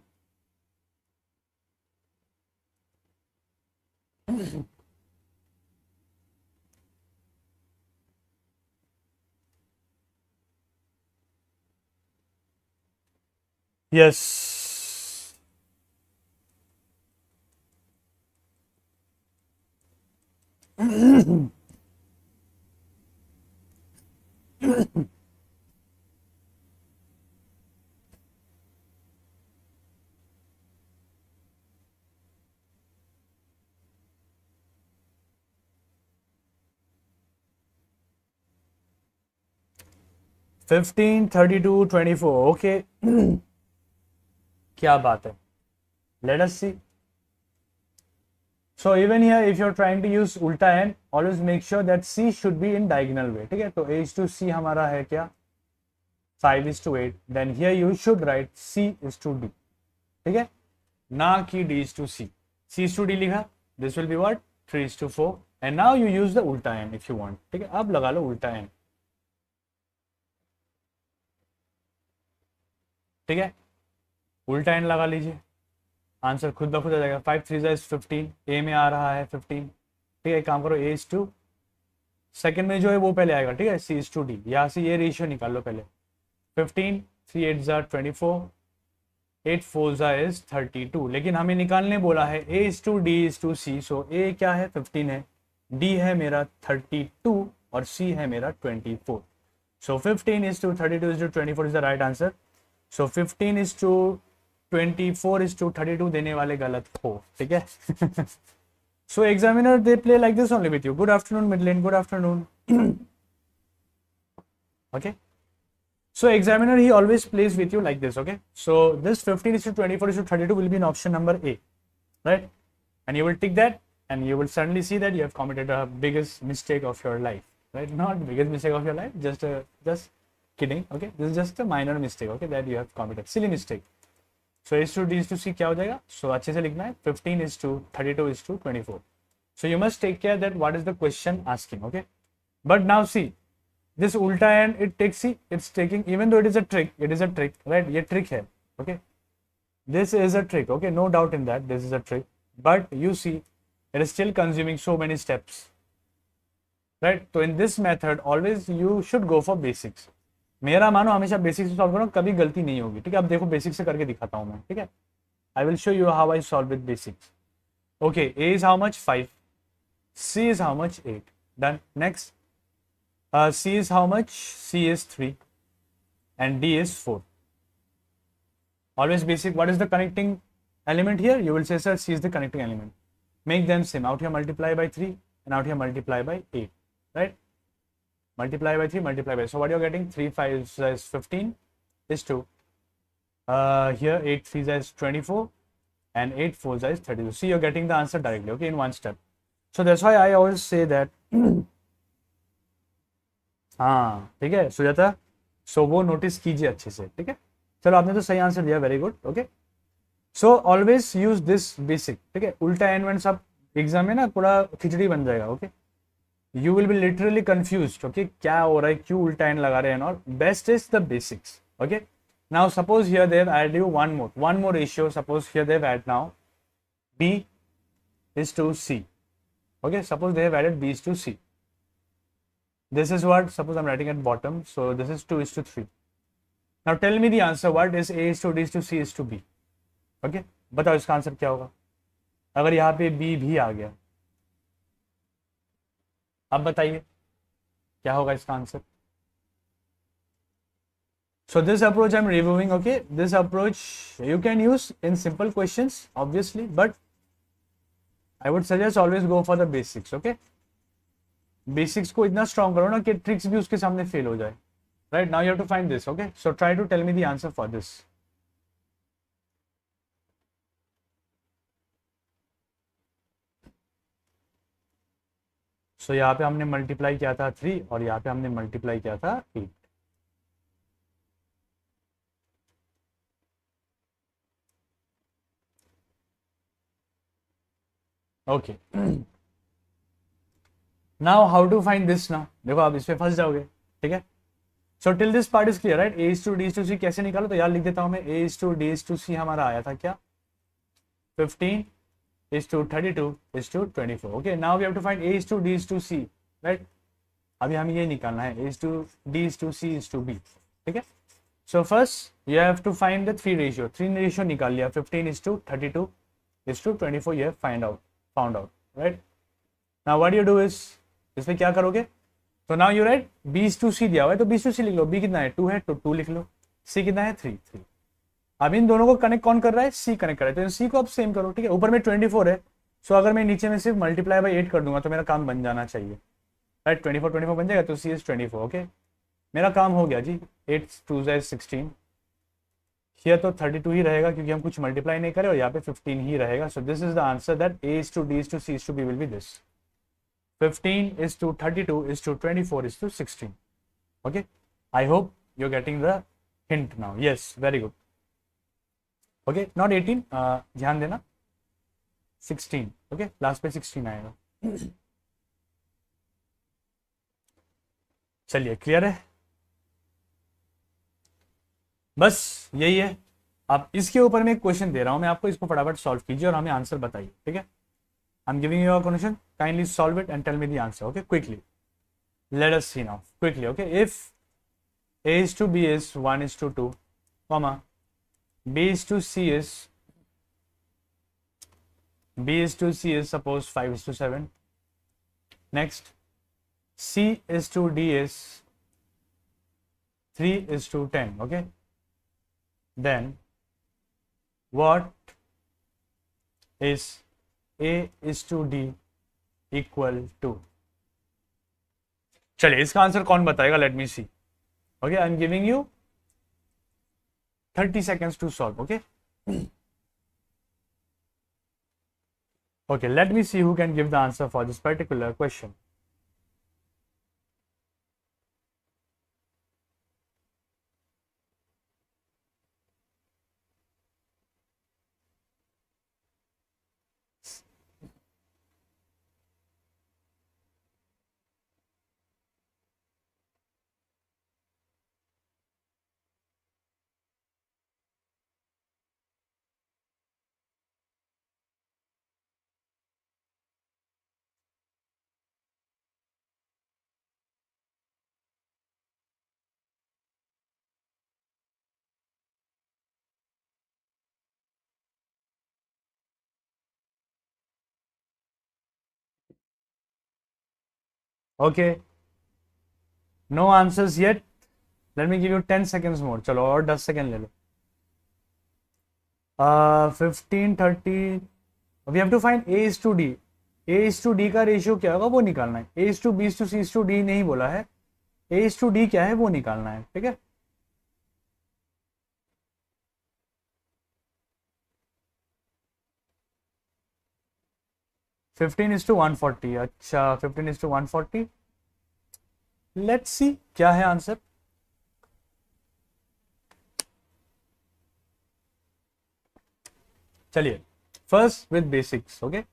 Yes. Fifteen, 32, 24. Okay. क्या बात है, let us see. So even here if you're trying to use ulta n, always make sure that C should be in diagonal way, ठीक है। तो A is to C हमारा है क्या, 5 is to 8, then here you should write C is to D, ठीक है, ना कि D is to C। C is to D लिखा, this will be what, 3 is to 4, and now you use the ulta n if you want, ठीक है। अब लगा लो उल्टा n, ठीक है, उल्टा n लगा लीजिए, आंसर खुद ब खुद आ जाएगा। 5 3 इज 15, ए में आ रहा है 15, ठीक है। एक काम करो, A is to, सेकंड में जो है वो पहले आएगा, ठीक है, C is to D, यहाँ से ये रेशियो निकाल लो पहले। 15 3 8 24, 8 4 इज 32, लेकिन हमें निकालने बोला है A is to D is to C, so A क्या है 15 है, D है मेरा 32 और C है मेरा 24, सो 15 is to 32 is to 24 is the right answer. So 15 is to 24 is to 32 देने वाले गलत हो, ठीक है। So examiner they play like this only with you, good afternoon Midland, good afternoon. Okay, so examiner he always plays with you like this, okay। so this 15 is to 24 is to 32 will be in option number A, right, and you will tick that and you will suddenly see that you have committed a biggest mistake of your life, right, not biggest mistake of your life, just kidding, okay, this is just a minor mistake, okay, that you have committed, silly mistake। so A is to D is to C क्या हो जाएगा, so अच्छे से लिखना है, 15 is to 32 is to 24, so you must take care that what is the question asking, okay। but now see this ulta and it takes, see it's taking, even though it is a trick, right, ये trick है, okay, this is a trick, okay, no doubt in that this is a trick, but you see it is still consuming so many steps, right। so in this method always you should go for basics, मेरा मानो हमेशा basics से solve करो, कभी गलती नहीं होगी, ठीक है। अब देखो बेसिक्स से करके दिखाता हूं मैं, ठीक है, I will show you how I solve with basics. Okay, A is how much 5, C is how much 8, done। next C is how much, C is 3 and D is 4, always basic। what is the connecting element here, you will say sir C is the connecting element, make them same, out here multiply by 3 and out here multiply by 8, right, multiply by 3 multiply by, so what you're getting, 3 5 is 15 is 2, here 8 3 is 24 and 8 4 is 32, see you're getting the answer directly, okay, in one step। so that's why I always say that हाँ ठीक है सुजाता, सो वो notice कीजिए अच्छे से, ठीक है। चलो आपने तो सही आंसर दिया, very good, okay. So always use this basic, ठीक है, उल्टा एन वन सब एग्जाम में ना पूरा खिचड़ी बन जाएगा. Okay, you will be literally confuse. Okay, क्या हो रहा है, क्यों उल्टा एन लगा रहे हैं. और best is the basics. Okay, now suppose here they have add you one more ratio. Suppose here they have added now b is to c. Okay, suppose they have added b is to c. This is what, suppose I'm writing at bottom, so this is 2 is to 3. Now tell me the answer. What is a is to d is to c is to b? Okay, बताओ इसका answer क्या होगा अगर यहाँ पे b भी आ गया. अब बताइए क्या होगा इसका answer. So this approach I'm reviewing. Okay, this approach you can use in simple questions obviously, but I would suggest always go for the basics. Okay, basics को इतना strong करो ना कि tricks भी उसके सामने fail हो जाए. Right, now you have to find this. Okay, so try to tell me the answer for this. So यहाँ पे हमने मल्टीप्लाई किया था 3 और यहाँ पे हमने मल्टीप्लाई किया था 8. Okay, now how to find this. ना देखो आप इस पे फंस जाओगे. ठीक है, so till this part is clear. Right, a is to d is to c कैसे निकालो, तो यार लिख देता हूं मैं. a is to d is to c हमारा आया था क्या, 15 is to 32 is to 24. Okay, now we have to find a is to d is to c. Right, अभी हमें ये निकालना है a is to d is to c is to b. ठीक है, so first you have to find the 3 ratio. 3 ratio निकाल लिया. 15 is to 32 is to 24 you have found out. Right, now what you do is, इस पे क्या करोगे, तो now you right b is to c दिया हुआ है तो b is to c लिख लो. b कितना है 2 है तो 2 लिख लो. c कितना है 3. अब इन दोनों को कनेक्ट कौन कर रहा है, c कनेक्ट कर रहा है, तो c को अब सेम करो. ठीक है, ऊपर में 24 है, सो अगर मैं नीचे में सिर्फ मल्टीप्लाई बाई 8 कर दूंगा तो मेरा काम बन जाना चाहिए. राइट, 24 बन जाएगा तो c is 24. ओके, मेरा काम हो गया जी. 8 2 16. हियर तो 32 ही रहेगा क्योंकि हम कुछ मल्टीप्लाई नहीं करें, और यहाँ पे 15 ही रहेगा. So this is the answer that a is to d is to c is to b will be this. 15 is to 32 is to 24 is to 16. Okay, I hope you're getting the hint now. Yes, very good. Okay, not 18, ध्यान देना 16. Okay, last पे 16 आएगा. चलिए, clear है, बस यही है. अब इसके ऊपर मैं एक क्वेश्चन दे रहा हूं मैं आपको, इसको फटाफट सॉल्व कीजिए और हमें आंसर बताइए. ठीक है, I am giving you a question, kindly solve it and tell me the answer. Okay, quickly let us see now quickly. Okay, if a is to b is 1 is to 2, comma b is to c is suppose 5 is to 7. Next, c is to d is 3 is to 10. Okay, then what is a is to d equal to. चलिए, इसका answer कौन बताएगा, let me see. Okay, I am giving you 30 seconds to solve. Okay, okay, let me see who can give the answer for this particular question. Okay, no answers yet. Let me give you 10 seconds more. चलो और 10 second ले लो. 15 30. We have to find a is to d. a is to d का ratio क्या होगा वो निकालना है. a is to b is to c is to d नहीं बोला है, a is to d क्या है वो निकालना है. ठीक है, फिफ्टीन इज टू 140. अच्छा, 15 इज टू 140. लेट्स सी क्या है आंसर. चलिए, first with basics. Okay,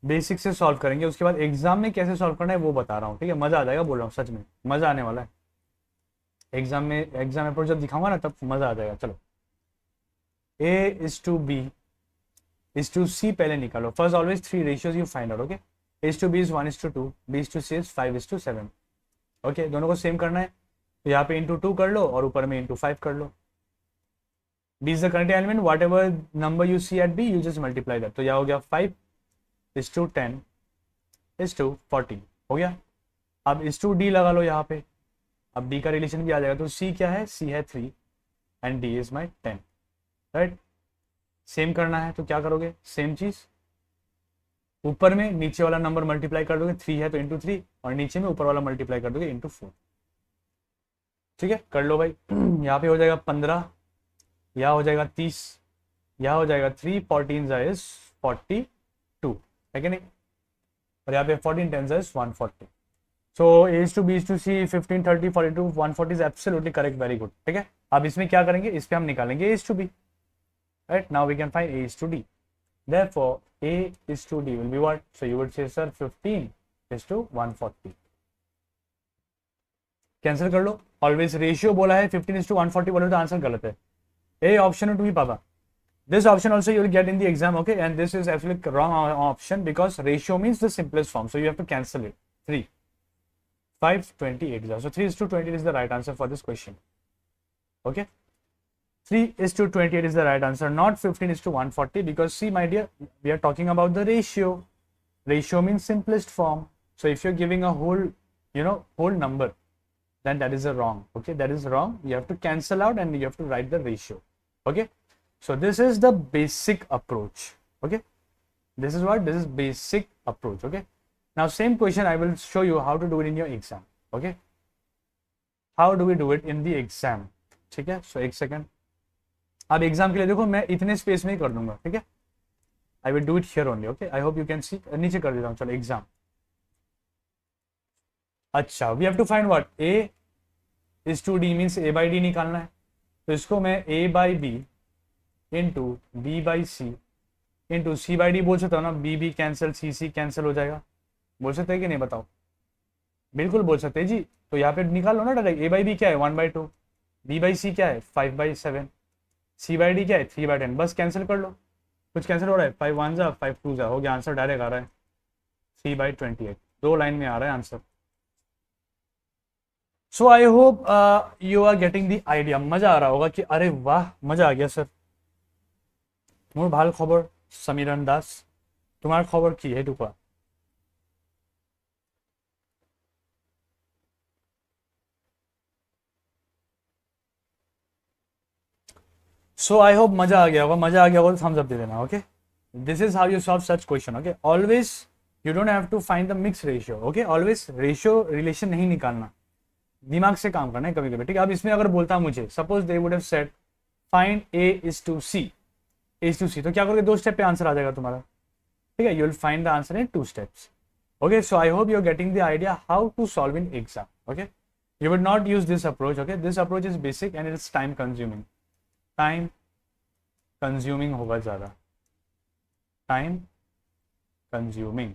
basic से सॉल्व करेंगे, उसके बाद एग्जाम में कैसे सॉल्व करना है वो बता रहा हूँ, ठीक है। मजा आ जाएगा, बोल रहा हूँ सच में, मजा आने वाला है। एग्जाम अप्रोच जब दिखाऊंगा ना तब मजा आ जाएगा। चलो, A is to B is to C पहले निकालो। First always 3 ratios you find out, okay. A is to B is 1 is to 2, B is to C is 5 is to 7, okay. दोनों को सेम करना है, तो यहाँ पे इंटू 2 कर लो और ऊपर में इंटू 5 कर लो। B is the current element, whatever number you see at B you just multiply that, तो यह हो गया 5 is to 10 is to 40, हो गया। अब is to D लगा लो यहाँ पे, अब D का रिलेशन भी आ जाएगा, तो C क्या है, C है 3 and D is my 10, right. Same करना है तो क्या करोगे, सेम चीज, ऊपर में नीचे वाला नंबर मल्टीप्लाई कर दोगे, 3 है तो इंटू 3, और नीचे में ऊपर वाला मल्टीप्लाई कर दोगे इंटू 4, ठीक है। कर लो भाई। यहाँ पे हो जाएगा 15, यहाँ हो जाएगा 30, यहाँ हो जाएगा 3 14 इज 42, है कि नहीं, और यहाँ पे 14 10 is 140। So A is to B is to C 15 30 42 140 is absolutely correct, very good, ठीक है। अब इसमें क्या करेंगे, इस पे हम निकालेंगे A is to B, right? Now we can find A is to D. Therefore, A is to D will be what? So you would say, sir, 15 is to 140. Cancel कर लो। ऑलवेज रेशियो बोला है, 15 is to 140 बोले तो answer गलत है। A option to be पापा। This option also you will get in the exam, okay? And this is absolutely wrong option because ratio means the simplest form. So you have to cancel it. 3, 5, 28. So 3 is to 20 is the right answer for this question. Okay? 3 is to 28 is the right answer, not 15 is to 140, because see my dear, we are talking about the ratio. Ratio means simplest form. So if you're giving a whole, whole number, then that is a wrong, okay? That is wrong. You have to cancel out and you have to write the ratio, okay? So this is the basic approach, okay? This is what? This is basic approach, okay? Now same question I will show you how to do it in your exam, okay? How do we do it in the exam? ठीक है, so एक second. अब exam के लिए देखो मैं इतने space में ही कर दूंगा, ठीक है। I will do it here only, okay. I hope you can see, नीचे कर देता हूँ। चलो एग्जाम, अच्छा, we have to find what, A is to D means A by D निकालना है, तो इसको मैं A by B into B by C into C by D बोल सकता हूँ ना। B कैंसिल, C कैंसिल हो जाएगा, बोल सकते हैं कि नहीं बताओ? बिल्कुल बोल सकते हैं जी। तो यहाँ पे निकाल लो ना डायरेक्ट। A by B क्या है, 1 by 2, B by C क्या है, 5 by 7, C by D क्या है, 3 by 10, बस कैंसिल कर लो। कुछ कैंसिल हो रहा है, 5 1 जा 5 2 जा, हो गया आंसर, डायरेक्ट आ रहा है 3 by 28, 2 लाइन में आ रहा है answer. So I hope you are getting the idea. मजा आ रहा होगा कि अरे वाह मजा आ गया सर। मोर ভাল খবর সমীরণ দাস, তোমার খবর কি সেইটো কোৱা? So I hope मजा आ गया होगा। मजा आ गया होगा तो thumbs up दे देना, okay? This is how you solve such question, okay? Always you don't have to find the mixed ratio, okay? Always ratio relation नहीं निकालना, दिमाग से काम करना है कभी कभी, ठीक है। अब इसमें अगर बोलता मुझे, suppose they would have said find A is to C, A is to C, तो क्या करोगे, 2 स्टेप पे आंसर आ जाएगा तुम्हारा, ठीक है। You will find the answer in 2 steps, okay? So I hope you are getting the idea how to solve in exam, okay? You would not use this approach, okay? This approach is basic and it is time consuming. Time consuming होगा ज़्यादा, time consuming,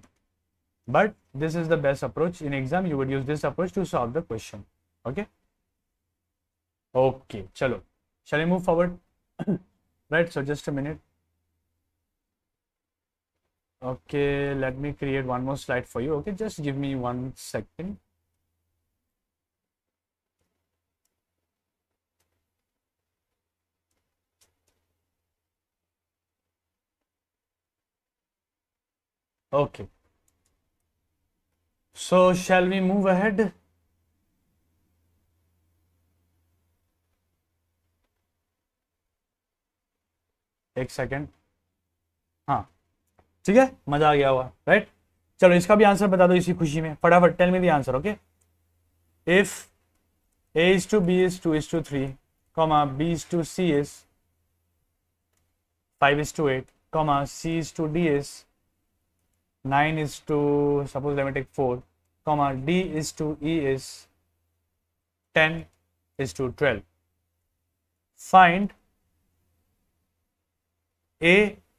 but this is the best approach in exam. You would use this approach to solve the question, okay. Okay चलो, shall we move forward, right? So just a minute, okay, let me create one more slide for you, okay, just give me 1 second. Okay, so shall we move ahead? एक second, हाँ ठीक है, मजा आ गया हुआ, right? चलो इसका भी आंसर बता दो इसी खुशी में, फटाफट tell me the answer, okay. If A is to B is 2 is to 3, comma B is to C is 5 is to 8, comma C is to D is 9 is to, suppose let me take 4, comma D is to E is 10 is to 12. Find A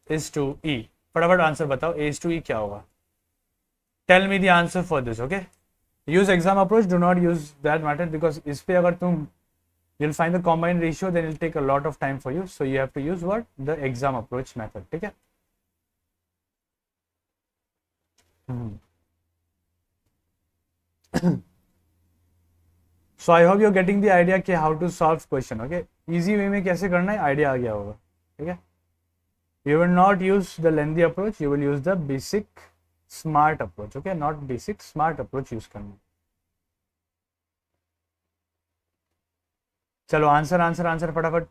is to E. फटाफट answer बताओ, A is to E क्या होगा? Tell me the answer for this. Okay, use exam approach, do not use that method, because इस पे अगर तुम you'll find the combined ratio, then it'll take a lot of time for you, so you have to use what, the exam approach method. ठीक है. So I hope you're getting the idea कि how to solve question. Okay, easy way में कैसे करना है idea आ गया होगा. ठीक है. You will not use the lengthy approach, you will use the basic smart approach. Okay, not basic, smart approach use करना. चलो आंसर फटाफट.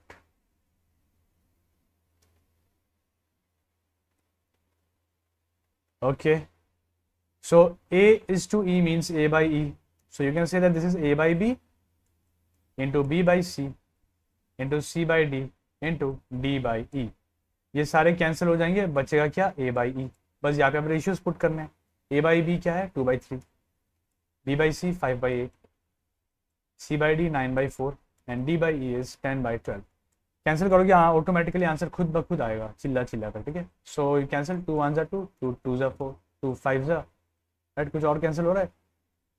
Okay, so A is to E means A by E, so you can say that this is A by B into B by C into C by D into D by E. ये सारे cancel हो जाएंगे, बचेगा क्या, A by E. बस यहाँ पे आप रेशियोज पुट करने हैं. A by B क्या है, 2/3, B by C 5/8, C by D 9/4 and D by E is 10/12. Cancel करोगे, हाँ ऑटोमेटिकली आंसर खुद ब खुद आएगा चिल्ला कर. ठीक है, सो यू कैंसिल 2 1 2 2 2 4 2 5 राइट. कुछ और कैंसिल हो रहा है,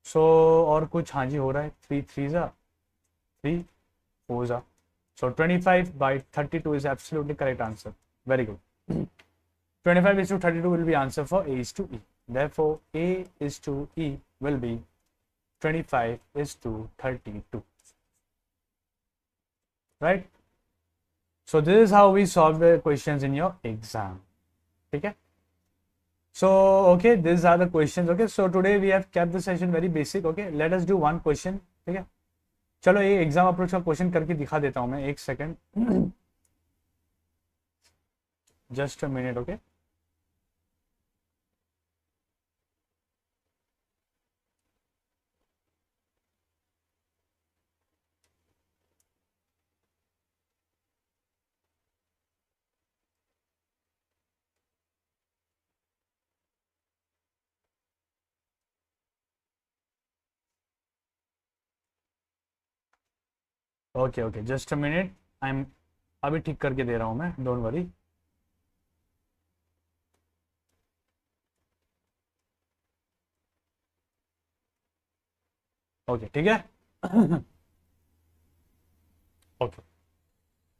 सो और कुछ, हाँ जी हो रहा है, 3 3 3 4 so 25/32 is absolutely correct answer. Very good. 25:32 will be answer for A is to E. Therefore A is to E will be 25:32. Right? So this is how we solve the questions in your exam. Okay? So okay, these are the questions. Okay, so today we have kept the session very basic. Okay, let us do one question. ठीक है, चलो ये exam approach का question करके दिखा देता हूं मैं, एक second, just a minute. Okay, okay okay, just a minute, I am अभी ठीक करके दे रहा हूं मैं, डोंट वरी. ओके ठीक है. Okay,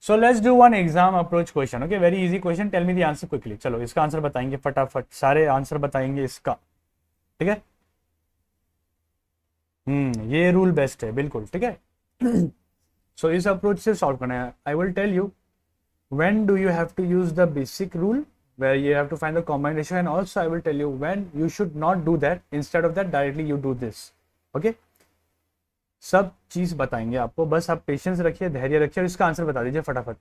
so let's do one exam approach question. Okay, very easy question, tell me the answer quickly. चलो इसका आंसर बताएंगे फटाफट, सारे आंसर बताएंगे इसका. ठीक है, ये रूल बेस्ट है बिल्कुल. ठीक है. सो इस अप्रोच से सॉल्व करना है. I will tell you when do you have to use the basic rule where you have to find the combination, and also I will tell you when you should not do that. Instead of that, directly you do this. Okay, सब चीज बताएंगे आपको, बस आप patience रखिए, धैर्य रखिए और इसका आंसर बता दीजिए फटाफट.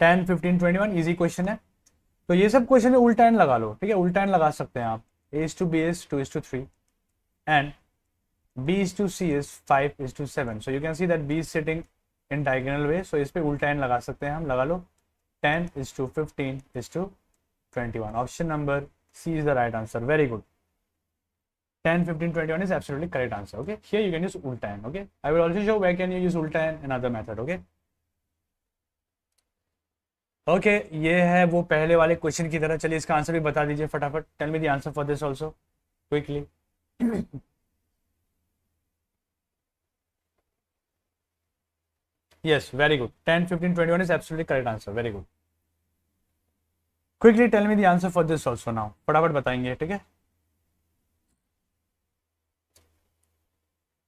टेन 15 21 इजी क्वेश्चन है. तो ये सब क्वेश्चन में उल्टा एन लगा लो. ठीक है, उल्टा एन लगा सकते हैं आप. A is to B is 2 is to 3 and B is to C is 5 is to 7. So you can see that B is sitting in diagonal way. So इस पे उल्टा एन लगा सकते हैं हम, लगा लो. 10 is to 15 is to 21. Option number C is the right answer. Very good. 10 15 21 is absolutely correct answer. Okay, here you can use ulta n. Okay, I will also show where can you use ulta n, another method. Okay, okay, ये है वो पहले वाले question की तरह. चलिए इसका answer भी बता दीजिए फटाफट. Tell me the answer for this also quickly. yes, very good. 10 15 21 is absolutely correct answer. Very good. Quickly tell me the answer for this also now. फटाफट बताएंगे. ठीक है,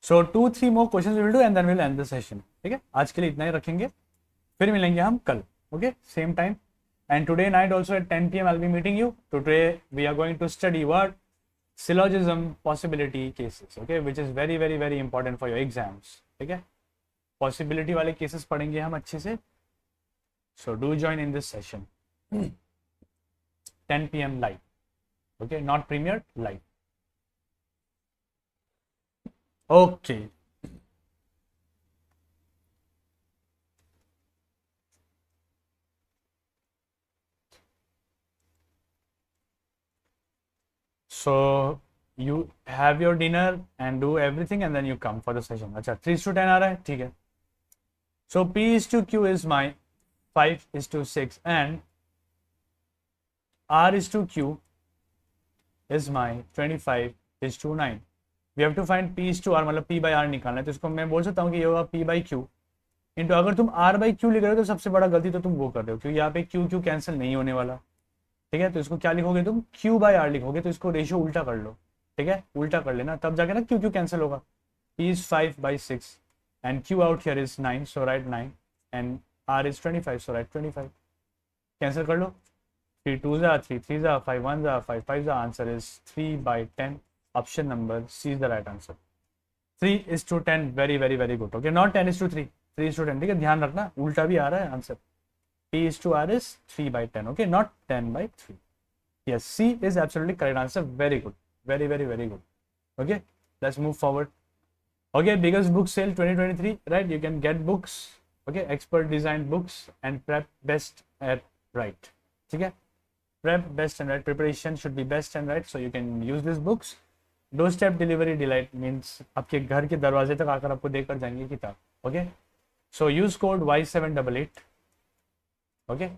सो 2-3 more questions we will do and then we will end the session. ठीक है, आज के लिए इतना ही रखेंगे, फिर मिलेंगे हम कल. Okay, same time, and today night also at 10 p.m. I'll be meeting you. Today we are going to study what, syllogism possibility cases. Okay, which is very very very important for your exams. ठीक है, possibility वाले cases पढ़ेंगे हम अच्छे से. So do join in this session. 10 p.m. live. Okay, not premiered, live. Okay. so you have your dinner and do everything and then you come for the session. अच्छा 3:10 आ रहा है, ठीक है. So P/Q is my 5:6 and R/Q is my 25:9. We have to find P/R, मतलब P by R निकालना है. तो इसको मैं बोल सकता हूँ कि ये होगा P by Q इंटू, अगर तुम R by Q लिख रहे हो तो सबसे बड़ा गलती तो तुम वो कर रहे हो, क्योंकि यहाँ पे Q कैंसिल नहीं होने वाला. ठीक है, तो इसको क्या लिखोगे तुम, Q by R लिखोगे. तो इसको रेशियो उल्टा कर लो. ठीक है, उल्टा कर लेना, तब जाके ना Q कैंसिल होगा. P is 5/6 and Q out here is 9, so write 9 and R is 25, so write 25. Cancel कर लो. 3 2s are 3, 3s are 5, 1s are 5, 5s are, answer is 3/10. Option number C is the right answer. 3:10, very good. Okay, not 10:3, 3:10. ठीक है, ध्यान रखना, उल्टा भी आ रहा है answer. P/R is 3/10. Okay, not 10/3. Yes, C is absolutely correct answer. Very good, very good. Okay, let's move forward. Okay, biggest book sale 2023, right? You can get books. Okay, expert design books and prep best at right. ठीक है, prep best and right, preparation should be best and right, so you can use these books. Doorstep delivery delight means आपके घर के दरवाजे तक आकर आपको देकर जाएंगे किताब. Okay, so use code Y788. Okay,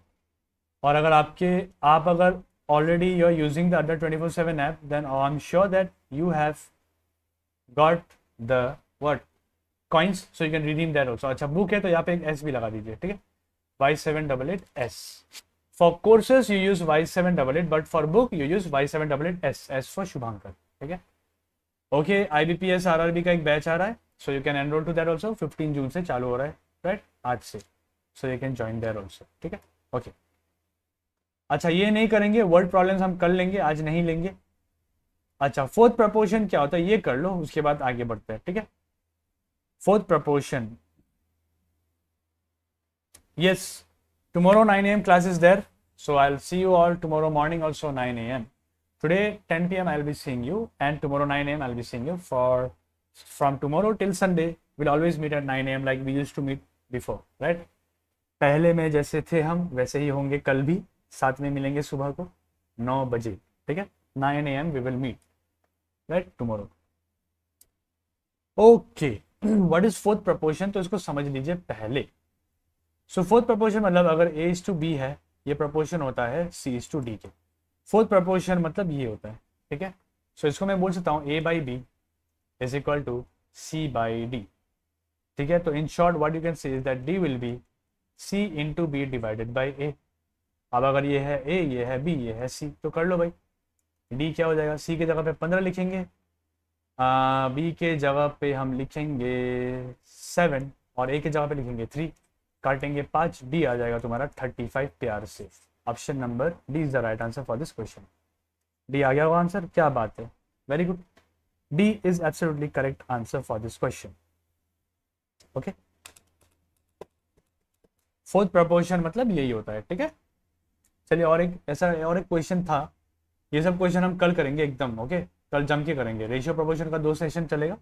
और अगर आप अगर already you are using the Adda 24/7 app, then I am sure that you have got the what coins, so you can redeem that also. अच्छा, बुक है तो यहाँ पे एक S भी लगा दीजिए. ठीक है, Y788S. For courses you use Y788, but for book you use Y788S. S for Shubhankar. ठीक है, ओके. IBPS RRB का एक बैच आ रहा है, so you can enroll to that also. 15 जून से चालू हो रहा है, राइट, आज से. So you can join there also. ठीक है, ओके. अच्छा, ये नहीं करेंगे, वर्ड प्रॉब्लम्स हम कल लेंगे, आज नहीं लेंगे. अच्छा, फोर्थ प्रपोर्शन क्या होता है ये कर लो, उसके बाद आगे बढ़ते हैं. ठीक है, fourth proportion. Yes, tomorrow 9 a.m. class is there, so I'll see you all tomorrow morning also 9 a.m. Today 10 p.m. I'll be seeing you, and tomorrow 9 a.m. I'll be seeing you. From tomorrow till Sunday we'll always meet at 9 a.m. like we used to meet before, right? पहले में जैसे थे हम वैसे ही होंगे, कल भी साथ में मिलेंगे सुबह को 9 बजे. ठीक है, 9 a.m. we will meet, right, tomorrow. Okay, what is fourth proportion? तो इसको समझ लीजिए पहले. सो फोर्थ प्रपोर्शन मतलब अगर A/B है, ये प्रपोर्शन होता है C/D के. फोर्थ प्रपोर्शन मतलब ये होता है. ठीक है, सो इसको मैं बोल सकता हूँ A/B is equal to C/D. ठीक है, तो in short what you can say is that D will be C into B divided by A. अब अगर ये है A, ये है B, ये है C, तो कर लो भाई. D क्या हो जाएगा, C की जगह पे 15 लिखेंगे, B के जगह पे हम लिखेंगे 7 और A की जगह पे लिखेंगे 3, काटेंगे 5, D आ जाएगा तुम्हारा 35 प्यार से. Option number D is the right answer for this question. D आ गया वो आंसर, क्या बात है, very good. D is absolutely correct answer for this question. Okay, fourth proportion मतलब यही होता है. ठीक है, चलिए और एक क्वेश्चन था. ये सब क्वेश्चन हम कल करेंगे एकदम. ओके, कल जम के करेंगे. रेशियो प्रपोर्शन का 2 सेशन चलेगा.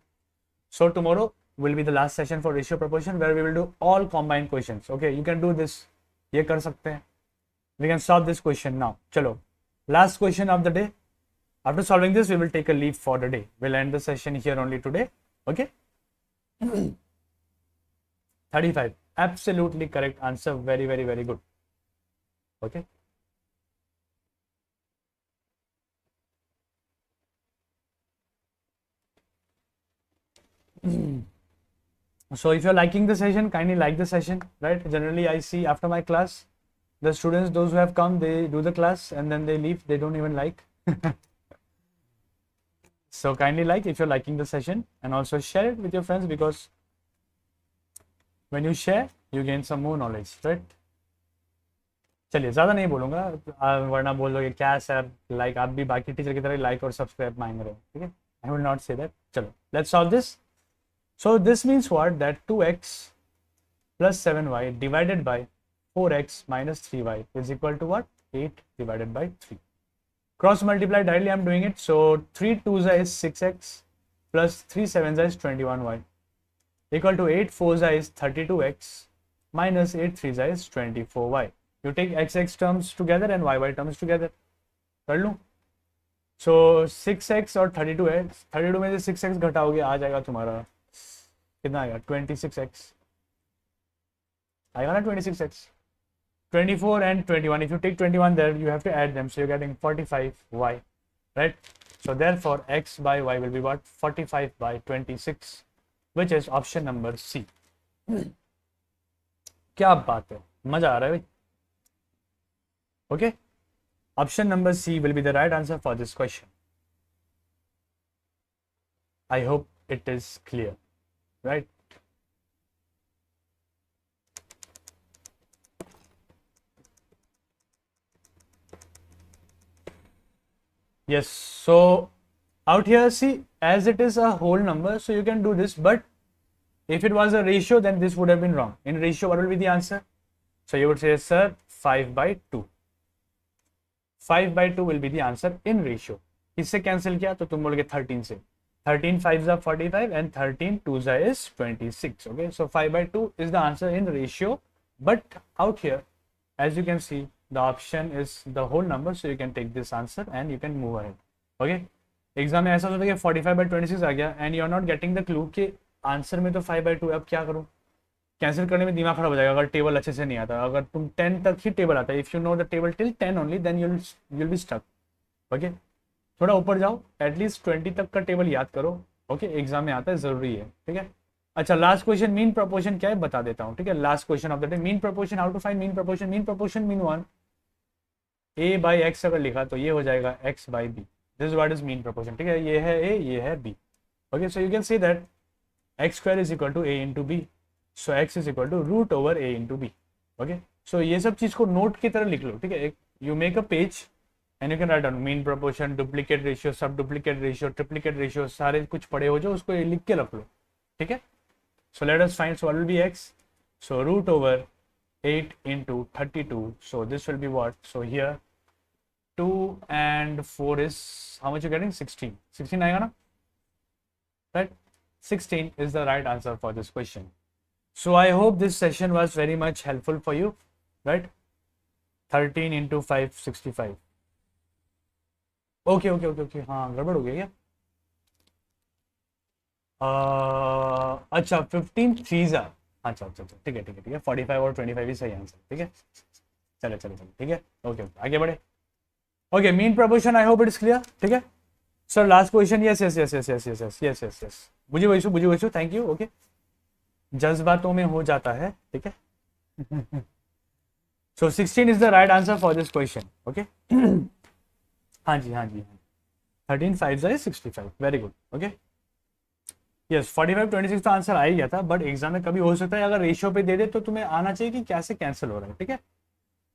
So tomorrow will be the last session for ratio proportion where we will do all combined questions. Okay, you can do this. ये कर सकते हैं. We can solve this question now. चलो, last question of the day. After solving this, we will take a leave for the day. We'll end the session here only today. Okay. 35. Absolutely correct answer. Very good. Okay. So if you're liking the session, kindly like the session, right? Generally I see after my class, the students, those who have come, they do the class and then they leave, they don't even like. So kindly like if you're liking the session, and also share it with your friends, because when you share you gain some more knowledge, right? चलिए, ज़्यादा नहीं बोलूँगा वरना बोल दोगे क्या sir, like आप भी बाकी टीचर की तरह लाइक और सब्सक्राइब मांग रहे हो. ठीक है, I will not say that. चलो, let's solve this. So this means what? That 2x plus 7y divided by 4x minus 3y is equal to what? 8 divided by 3. Cross multiply directly I'm doing it. So 3 2s is 6x plus 3 7s is 21y equal to 8 4s is 32x minus 8 3s is 24y. You take x terms together and y terms together. कर लूँ? सो 6x और 32 है, 32 में से 6x घटाओगे आ जाएगा तुम्हारा कितना आएगा 26x आएगा ना 26x 24 and 21. If you take 21 there, you have to add them. So you're getting 45y, right? So therefore, x by y will be what? 45 by 26, which is option number C. क्या बात है, मजा आ रहा है भाई. Okay, option number C will be the right answer for this question. I hope it is clear, right? Yes, so out here, see, as it is a whole number, so you can do this, but if it was a ratio, then this would have been wrong. In ratio, what will be the answer? So you would say, sir, 5 by 2. 5 by 2 will be the answer in ratio. इससे cancel किया तो तुम बोलोगे 13 से. 13 5s are 45 and 13 2s is 26. Okay, so 5 by 2 is the answer in ratio, but out here, as you can see, the option is the whole number, so you can take this answer and you can move ahead. Okay, exam में ऐसा होता है कि 45 by 26 आ गया and you are not getting the clue कि answer में तो 5 by 2 अब क्या करूं. कैंसिल करने में दिमाग खराब हो जाएगा अगर टेबल अच्छे से नहीं आता. अगर तुम 10 तक ही टेबल आता है, if you know the table till 10 only, then you'll be stuck. Okay, थोड़ा ऊपर जाओ, एटलीस्ट 20 तक का टेबल याद करो. ओके, एग्जाम में आता है, जरूरी है. ठीक है, अच्छा, लास्ट क्वेश्चन मीन प्रोपोर्शन क्या है बता देता हूँ. ठीक है, last question of the day, mean proportion. How to find mean proportion? Mean proportion mean 1 a by x अगर लिखा तो ये हो जाएगा x by b. This is what is mean proportion. ठीक है, ये है a, ये है b. Okay, so you can say that x square is equal to a into b. So x is equal to root over a into b. Okay, so ये सब चीज को नोट की तरह लिख लो. ठीक है, you make a page and you can write down mean proportion, duplicate ratio, sub duplicate ratio, triplicate ratio, सारे कुछ पढ़े हो जो उसको लिख के रख लो. ठीक है, so let us find. So what will be x? So root over 8 into 32. So this will be what? So here 2 and 4 is how much you're getting? 16. 16 आएगा ना, right? 16 is the right answer for this question. So I hope this session was very much helpful for you, right? 13 into 5, 65. Okay. हाँ, गड़बड़ हो गया क्या? अच्छा, 15 3s are. अच्छा, ठीक है, 45 और 25 ही सही आंसर. ठीक है, चलो, ठीक है. ओके, आगे बढ़े. Okay, mean proportion, I hope it is clear. ठीक है सर, लास्ट क्वेश्चन. यस, बुझे वैसु, थैंक यू. ओके, जज्बातों में हो जाता है. ठीक है, सो 16 is the right answer for this question. Okay, हाँ जी, 13 5 is 65. Very good. Okay, yes, 45 26 तो आंसर आ ही गया था, बट एग्जाम में कभी हो सकता है अगर रेशियो पे दे दे तो तुम्हें आना चाहिए कि कैसे कैंसिल हो रहा है. ठीक है,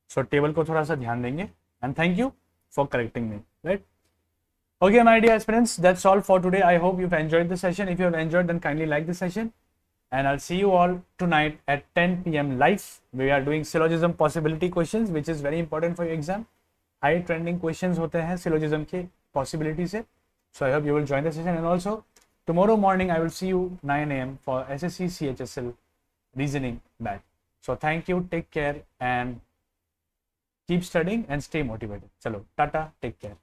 सो टेबल को थोड़ा सा ध्यान देंगे. And thank you for correcting me. Right, okay my dear friends, that's all for today. I hope you've enjoyed the session. If you have enjoyed, then kindly like the session, and I'll see you all tonight at 10 p.m. live. We are doing syllogism possibility questions, which is very important for your exam. High trending questions होते हैं syllogism के possibility से. So I hope you will join the session, and also tomorrow morning I will see you 9 a.m. for SSC CHSL reasoning batch. So thank you, take care, and keep studying and stay motivated. Chalo, tata, take care.